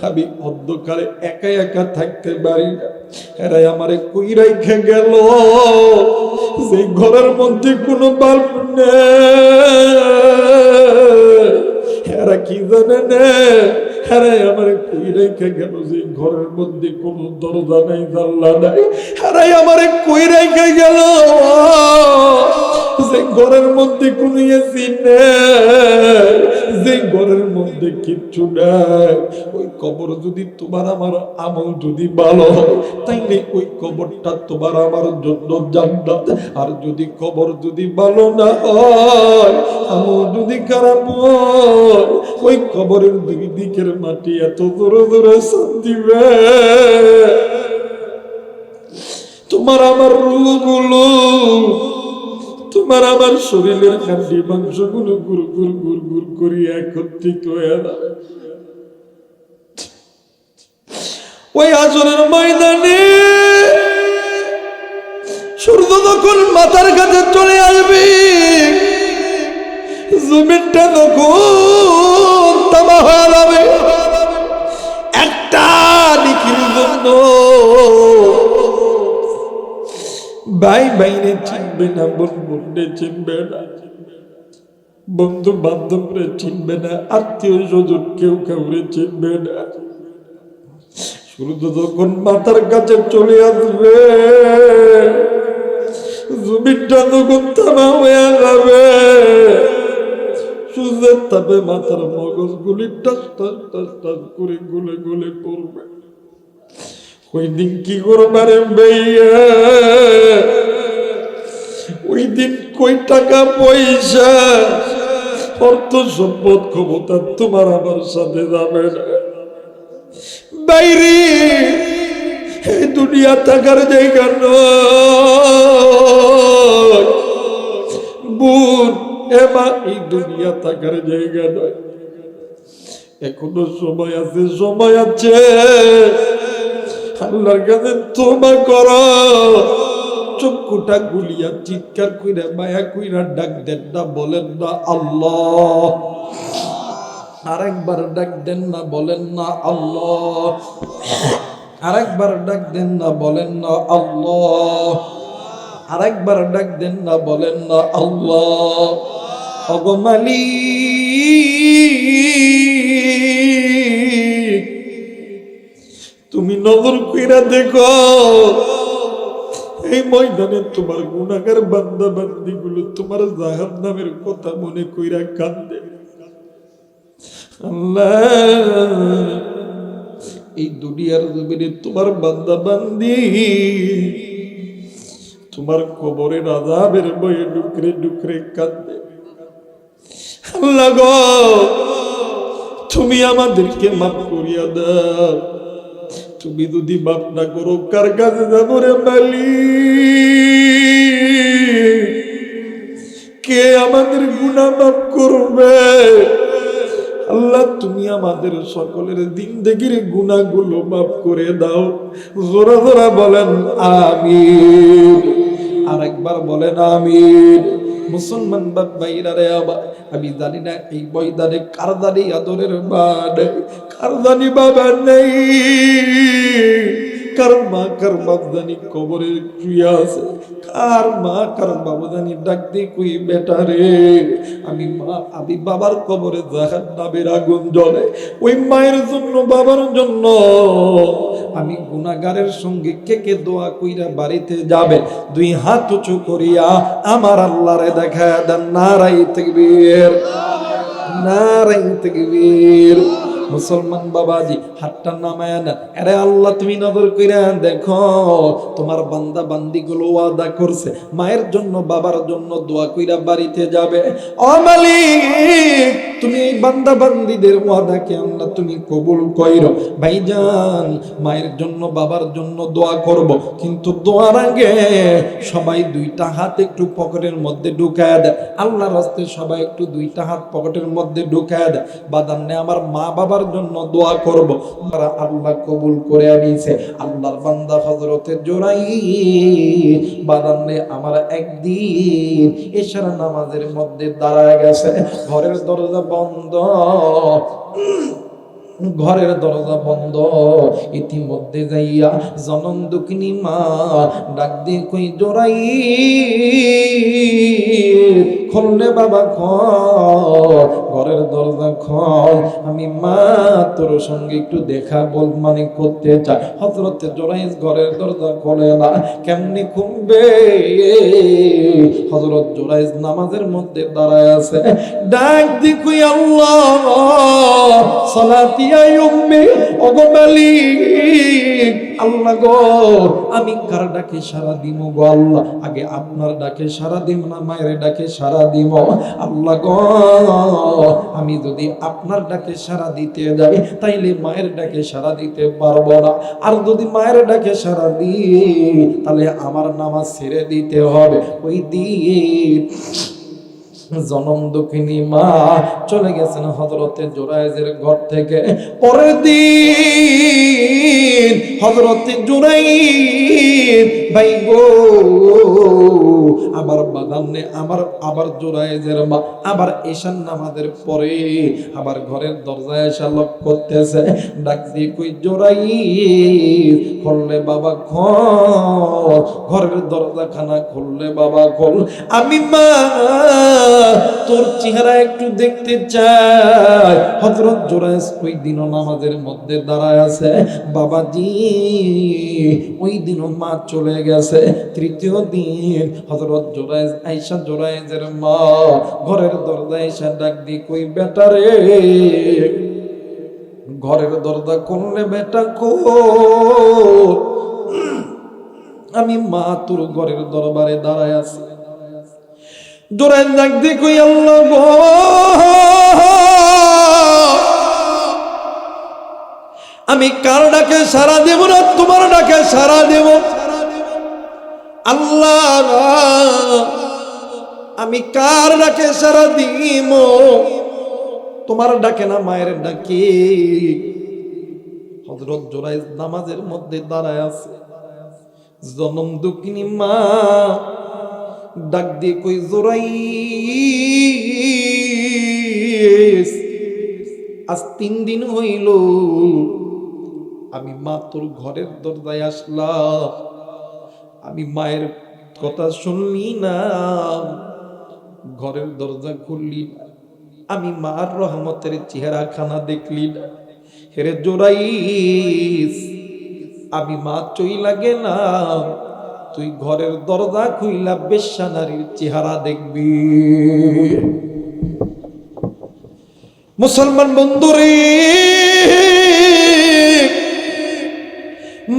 Speaker 2: আমি অন্ধকারে একা একা থাকতে পারি না? এরাই আমারে কই রাইখা গেল যে ঘরের মধ্যে কোনো বাল্ব নেই। এরা কি জানে না এরাই আমারে কই রাইখা গেল যে ঘরের মধ্যে কোনো দরজা নাই, জানলা নাই। এরাই আমারে কই রাইখা গেল যে ঘরের মধ্যে কোনো এসি নেই, যে ঘরের মধ্যে কিচ্ছু নাই। ওই কবর যদি তোমার আমার আমল যদি ভালো হয় তাইলে ওই কবরটা তোমার আমার জন্য জান্নাত। আর যদি কবর যদি ভালো না হয়, আমল যদি খারাপ হয়, ওই কবরের 2 দিকের মাটি এত জোরে জোরে শান্তি দিবে তোমার আমার রূহগুলো, তোমার আমার শরীরের হাড্ডি মাংসগুলো গুড় গুড় গুড় গুড় করি একত্রিত হয়ে যাবে। ওই আসরের ময়দানে সূর্য যখন মাথার কাছে চলে আসবে, জমিনটা তখন তামা হয়ে যাবে। একটা নিখির জন্য ভাই ভাইরে চিনবে না, বোন বোনরে চিনবে না, বন্ধু বান্ধবরে চিনবে না, আত্মীয় স্বজন কেউ কাউরে চিনবে না। সূর্য যখন মাথার কাছে চলে আসবে, জমিনটা যখন তামা হয়ে যাবে, সূর্যের তাপে মাথার মগজ গুলি টাস টাস টাস টাস করে গুলে গুলে পড়বে। ওই দিন কি করবারে ভাইয়া? ওই দিন কই টাকা পয়সা অর্থ সম্পদ ক্ষমতা তোমার আমার সাথে যাবে না বাইরে। এই দুনিয়া থাকার জায়গা নয় বোন, এমা এই দুনিয়া থাকার জায়গা নয়। এখনো সময় আছে, সময় আছে। আল্লাহর কাছে তওবা করো। চক্ষুটা গুলিয়া চিৎকার কইরা মায়া কইরা ডাক দেন না, বলেন না আল্লাহ। আরেকবার ডাক দেন না, বলেন না আল্লাহ। আরেকবার ডাক দেন না, বলেন না আল্লাহ। আরেকবার ডাক দেন না, বলেন না আল্লাহ। ওগো মালিক, তুমি নজর কইরা দেখো এই ময়দানে তোমার গুনাহগার বান্দা বান্দি গুলো তোমার জাহান্নামের কথা মনে কইরা কাঁদে। আল্লাহ, এই দুনিয়ার জমিনে তোমার বান্দা বান্দি তোমার কবরের আযাবের ভয়ে ডুকরে ডুকরে কাঁদে। আল্লাহ গো, তুমি আমাদেরকে মাফ করিয়া দাও। তুমি যদি মাফ না করো কার কাছে যাবো রে মালিক? কে আমাদের গুনাহ মাফ করবে? আল্লাহ, তুমি আমাদের সকলের জিন্দেগির গুনাহগুলো মাফ করে দাও। জোরা জোরা বলেন আমিন, আরেকবার বলেন আমিন। মুসলমান ভাইরা রে আবার আমি জানি না এই ময়দানে কার জানি আদরের মা নেই, কার জানি বাবা নেই, কার মা কার বাপ জানি কবরে শুয়ে আছে, কার মা কার বাবা জানি ডাক দিয়ে কই বেটা রে। আমি মা আমি বাবার কবরে জাহান্নামের আগুন জ্বলে, ওই মায়ের জন্য বাবার জন্য আমি গুনাহগারের সঙ্গে কে কে দোয়া কইরা বাড়িতে যাবে দুই হাত উঁচু করিয়া আমার আল্লাহরে দেখা দেন। নারাই তাকবীর, নারাই তাকবীর। মুসলমান বাবাজি হাতটা নামায় না, আরে আল্লাহ তুমি নজর কইরা দেখো তোমার বান্দা বান্দি গুলো ওয়াদা করছে মায়ের জন্য বাবার জন্য দোয়া কইরা বাড়িতে যাবে। ও মালিক তুমি এই বান্দা বান্দিদের ওয়াদাকে আল্লাহ তুমি কবুল কইরো। ভাইজান মায়ের জন্য বাবার জন্য দোয়া করব, কিন্তু দোয়ার আগে সবাই দুইটা হাত একটু পকেটের মধ্যে ঢুকায় দেয়। আল্লাহর রাস্তায় সবাই একটু দুইটা হাত পকেটের মধ্যে ঢুকায় দেয়। বাদান্নে আমার মা বাবার জন্য দোয়া করব, তারা আল্লাহ কবুল করে আনিছে। আল্লাহর বান্দা হযরতে জোরাই বাদান্নে আমার একদিন এশার নামাজের মধ্যে দাঁড়ায় গেছে, ঘরের দরজা বন্ধ, ঘরের দরজা বন্ধ। ইতিমধ্যে যাইয়া জনম দুঃখিনী মা ডাক দিয়ে কই জোরাই খোলনে বাবা খল, ঘরের দরজা খল, আমি মা তোর সঙ্গে একটু দেখা বল মানে করতে চাই। হযরতে জোরাই ঘরের দরজা খোলে না, কেমনি খুলবে? হযরত জোরাই নামাজের মধ্যে দাঁড়ায় আছে, ডাক দি কই আল্লাহ সালাতি আইয়ুম্মি ওগো মালিক, আল্লাহ গো আমি কার ডাকে সারা দিব গো আল্লাহ? আগে আপনার ডাকে সারা দিব না মায়ের ডাকে সারা দিব? আল্লাহ গো আমি যদি আপনার ডাকে সারা দিতে যাই তাইলে মায়ের ডাকে সারা দিতে পারবো না, আর যদি মায়ের ডাকে সারা দিই তাহলে আমার নামাজ ছেড়ে দিতে হবে। ওই দিন জনম দুঃখিনী মা চলে গেছেন হযরতে জোরাইজের ঘর থেকে। পরের দিন হযরতে জোরাইজ ভাই গো আবার বাদামনে আবার জোরাইজের মা আবার ঈশান নামাজের পরে আবার ঘরের দরজায় এসে লক করতেছে, ডাক দিয়ে কই জোরাইজ খুললে বাবা খোল, ঘরের দরজাখানা খুললে বাবা খোল, আমি মা তোর চেহারা একটু দেখতে চাই। হযরত জোরাইজ ওই দিনও নামাজের মধ্যে দাঁড়ায় আছে। বাবাজি ওই দিনও মা চলে গেছে। তৃতীয় দিন হযরত জোরাইজ আয়েশা জোরাইজের মা ঘরের দরজায় এসে ডাক দি কই বেটা রে, ঘরের দরজা খুললে বেটা কই? আমি মা তোর ঘরের দরবারে দাঁড়ায় আছি। জোরাইজ ডাক দি কই আল্লাহ গো আমি কার ডাকে সাড়া দেব না তোমার ডাকে সাড়া দেব? আল্লাহ আমি কার ডাকে সাড়া দিব? তোমার ডাকে না মায়ের ডাকে? হযরত জোরাইজ নামাজের মধ্যে দাঁড়ায় আছে। জনম দুঃখিনী মা ডাক দিয়ে কই জোরাইজ আজ 3 দিন হইল আমি মা তোর ঘরের দরজায় আসলাম, আমি মায়ের কথা শুনলি না, ঘরের দরজা খুললি না, আমি মার রহমতের চেহারা খানা দেখলি না। হেরে জোরাইজ আমি মা চইলা গেলাম, তুই ঘরের দরজা খুইলা বেশ্যা নারীর চেহারা দেখবি। মুসলমান বন্ধুরে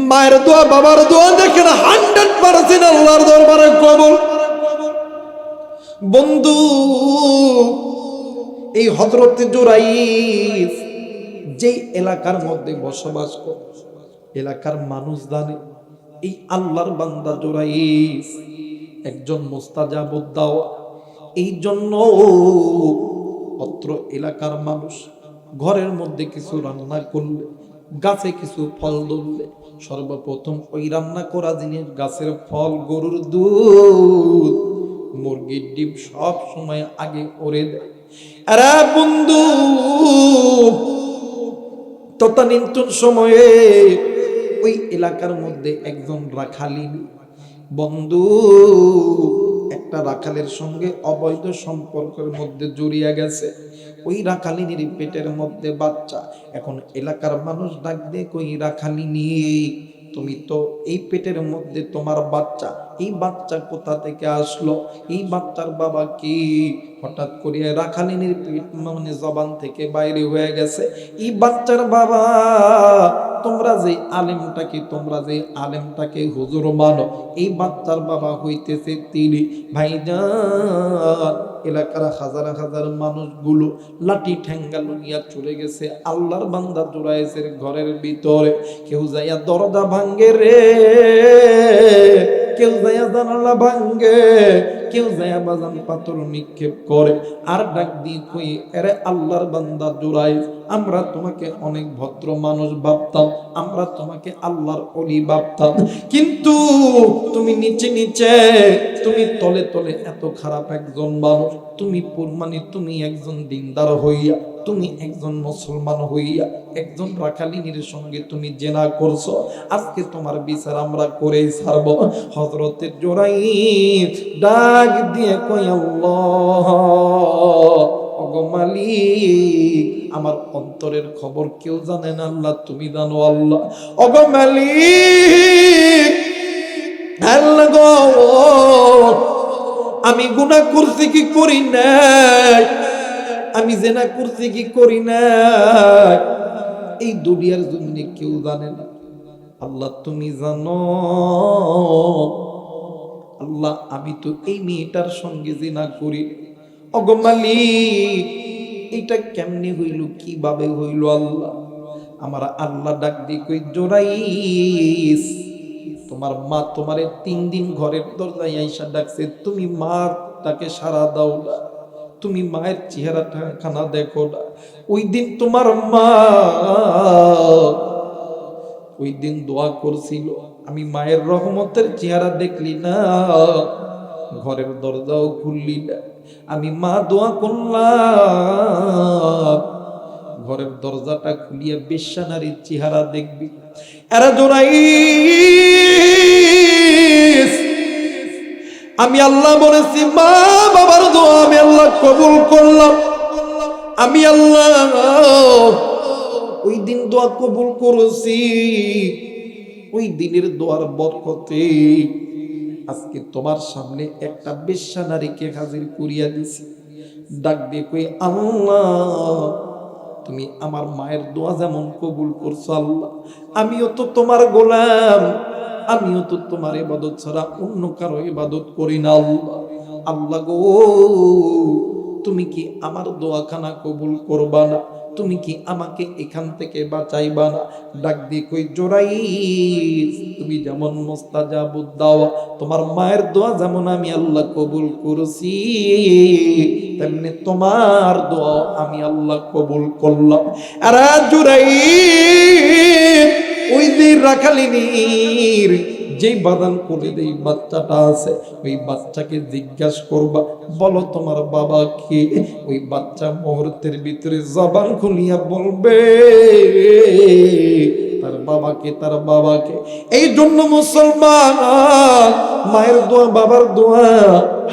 Speaker 2: মায়ের দোয়া বাবার দোয়া দেখেন 100% আল্লাহর দরবারে কবুল। বন্ধু এই হযরতে জোরাইজ যেই এলাকার মধ্যে বসবাস করে এলাকার মানুষ জানে এই আল্লাহর বান্দা জোরাইজ একজন মুস্তাজাবুদ দাওয়া। এই জন্য অত্র এলাকার মানুষ ঘরের মধ্যে কিছু রান্না করলে
Speaker 1: গাছে কিছু ফল ধরলে সর্বপ্রথম ওই রান্না করা জিনিস, গাছের ফল, গরুর দুধ, মুরগির ডিম সব সময় আগে ওরে দেয়। আরে বন্ধু, তদানীন্তন সময়ে ওই এলাকার মধ্যে একজন রাখালিনী বন্ধু একটা রাখালের সঙ্গে অবৈধ সম্পর্কের মধ্যে জড়িয়ে গেছে। ওই রাখালিনীর পেটের মধ্যে বাচ্চা। এখন এলাকার মানুষ ডাক দিয়ে, কই রাখালিনী, তুমি তো এই পেটের মধ্যে তোমার বাচ্চা, এই বাচ্চা কোথা থেকে আসলো, এই বাচ্চার বাবা কি? হঠাৎ করে রাখালিনীর পেট মানে জবান থেকে বাইরে হয়ে গেছে, এই বাচ্চার বাবা, তোমরা যে আলেমটাকে হুজুর মানো, এই বাচ্চার বাবা হইতেছে তিনি। ভাইজান, এলাকার হাজার হাজার মানুষগুলো লাঠি ঠেঙ্গা লইয়া চলে গেছে আল্লাহর বান্দা জুরাইসের ঘরের ভিতরে। কেউ যাইয়া দরজা ভাঙ্গে রে, কেউ যাইয়া জানালা ভাঙ্গে, কেউ যাইয়া বাজান পাথর নিক্ষেপ করে আর ডাক দিয়ে কই, আরে আল্লাহর বান্দা জুরাইস, আমরা তোমাকে অনেক ভদ্র মানুষ ভাবতাম, আমরা তোমাকে আল্লাহর ওলি ভাবতাম, কিন্তু তুমি নিচে নিচে, তুমি তলে তলে এত খারাপ একজন মানুষ। তুমি তুমি একজন দিনদার হইয়া, তুমি একজন মুসলমান হইয়া একজন রাখালিনীর সঙ্গে তুমি জেনা করছো। আজকে তোমার বিচার আমরা করেই ছাড়ব। হযরতে জুরাইস ডাক দিয়ে কই, আল্লাহ, ওগো মালিক, আমার অন্তরের খবর কেউ জানে না, আল্লাহ তুমি জানো। আল্লাহ, ওগো মালিক, আল্লাহ গো, আমি গুনাহ করছি কি করি নাই, আমি জেনা করছি কি করি নাই, এই দুনিয়ার জন্য কেউ জানে না, আল্লাহ তুমি জানো। আল্লাহ, আমি তো এই মেয়েটার সঙ্গে জেনা করি। ওগো মালিক, এটা কেমনে হইল, কিভাবে হইল? আল্লাহ, আমার আল্লাহ ডাক দিয়ে কই, জুরাইস, তোমার মা তোমারে 3 দিন ঘরের দরজায় আইসা ডাকছে, তুমি মাটাকে সাড়া দাও না, তুমি মায়ের চেহারাটা খানা দেখো না। ওই দিন তোমার মা ওই দিন দোয়া করছিল, আমি মায়ের রহমতের চেহারা দেখলি না, ঘরের দরজাও খুললি না, আমি মা দোয়া করলাম, ঘরের দরজাটা খুলিয়া বেশ্যা নারীর চেহারা দেখবি। এরা জুরাইস, আমি আল্লাহ বলেছি, মা বাবার দোয়া আমি আল্লাহ কবুল করলাম, আমি আল্লাহ ওই দিন দোয়া কবুল করেছি, ওই দিনের দোয়ার বরকতে আজকে তোমার সামনে একটা বেশ্যা নারীকে হাজির করিয়া দিছি। ডাক দিয়ে কই, আল্লাহ, তুমি আমার মায়ের দোয়া যেমন কবুল করছো, আল্লাহ আমিও তো তোমার গোলাম, আমিও তো তোমার ইবাদত ছাড়া অন্য কারো ইবাদত করি না। আল্লাহ, আল্লাহ গো, তুমি কি আমার দোয়াখানা কবুল করবা না? তুমি কি আমাকে এখান থেকে বাঁচাইবা না? ডাক দিয়ে কই, জুরাইস, তুমি যেমন মুস্তাজাবুদ দাওয়া, তোমার মায়ের দোয়া যেমন আমি আল্লাহ কবুল করেছি, তেমনি তোমার দোয়া আমি আল্লাহ কবুল করলাম। আর জুরাইস, ওই দিন রাখালিনীর যেই বাদান করে দেই বাচ্চাটা আছে, ওই বাচ্চাকে জিজ্ঞাসা করবা, বলো তোমার বাবা কে? ওই বাচ্চা মুহূর্তের ভিতরে জবান খুলিয়া বলবে তার বাবাকে, তার বাবাকে। এই জন্য মুসলমান, মায়ের দোয়া, বাবার দোয়া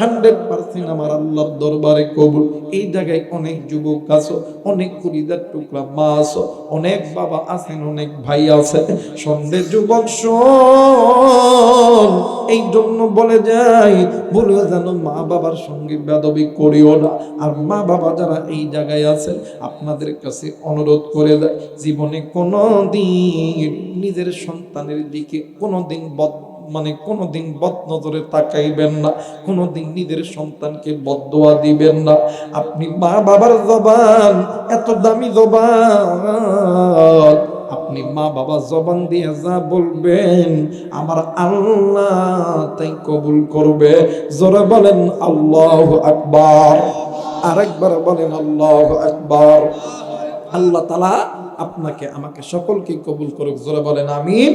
Speaker 1: 100% আমার আল্লাহর দরবারে কবুল। এই জায়গায় অনেক যুবক আছো, অনেক কলিজার টুকরা মা আছো, অনেক বাবা আছেন, অনেক ভাই আছে। সন্ধ্যের যুবক শোন, এই জন্য বলে যাই, বলেও জানো মা বাবার সঙ্গে বেয়াদবি করিও না। আর মা বাবা যারা এই জায়গায় আছেন, আপনাদের কাছে অনুরোধ করে দেয়, জীবনে কোনোদিন নিজের সন্তানের দিকে কোনোদিন কোনোদিন বদ নজরে তাকাইবেন না, কোনোদিন নিজের সন্তানকে বদদোয়া দিবেন না। আপনি মা বাবার জবান এত দামি জবান, আপনি মা বাবা জবান দিয়ে যা বলবেন আমার আল্লাহ তাই কবুল করবে। জোরে বলেন আল্লাহু আকবার, আরেকবার বলেন আল্লাহু আকবার। আল্লাহ তাআলা
Speaker 2: আপনাকে আমাকে সকলকে কবুল করুক। জোরে বলেন আমিন।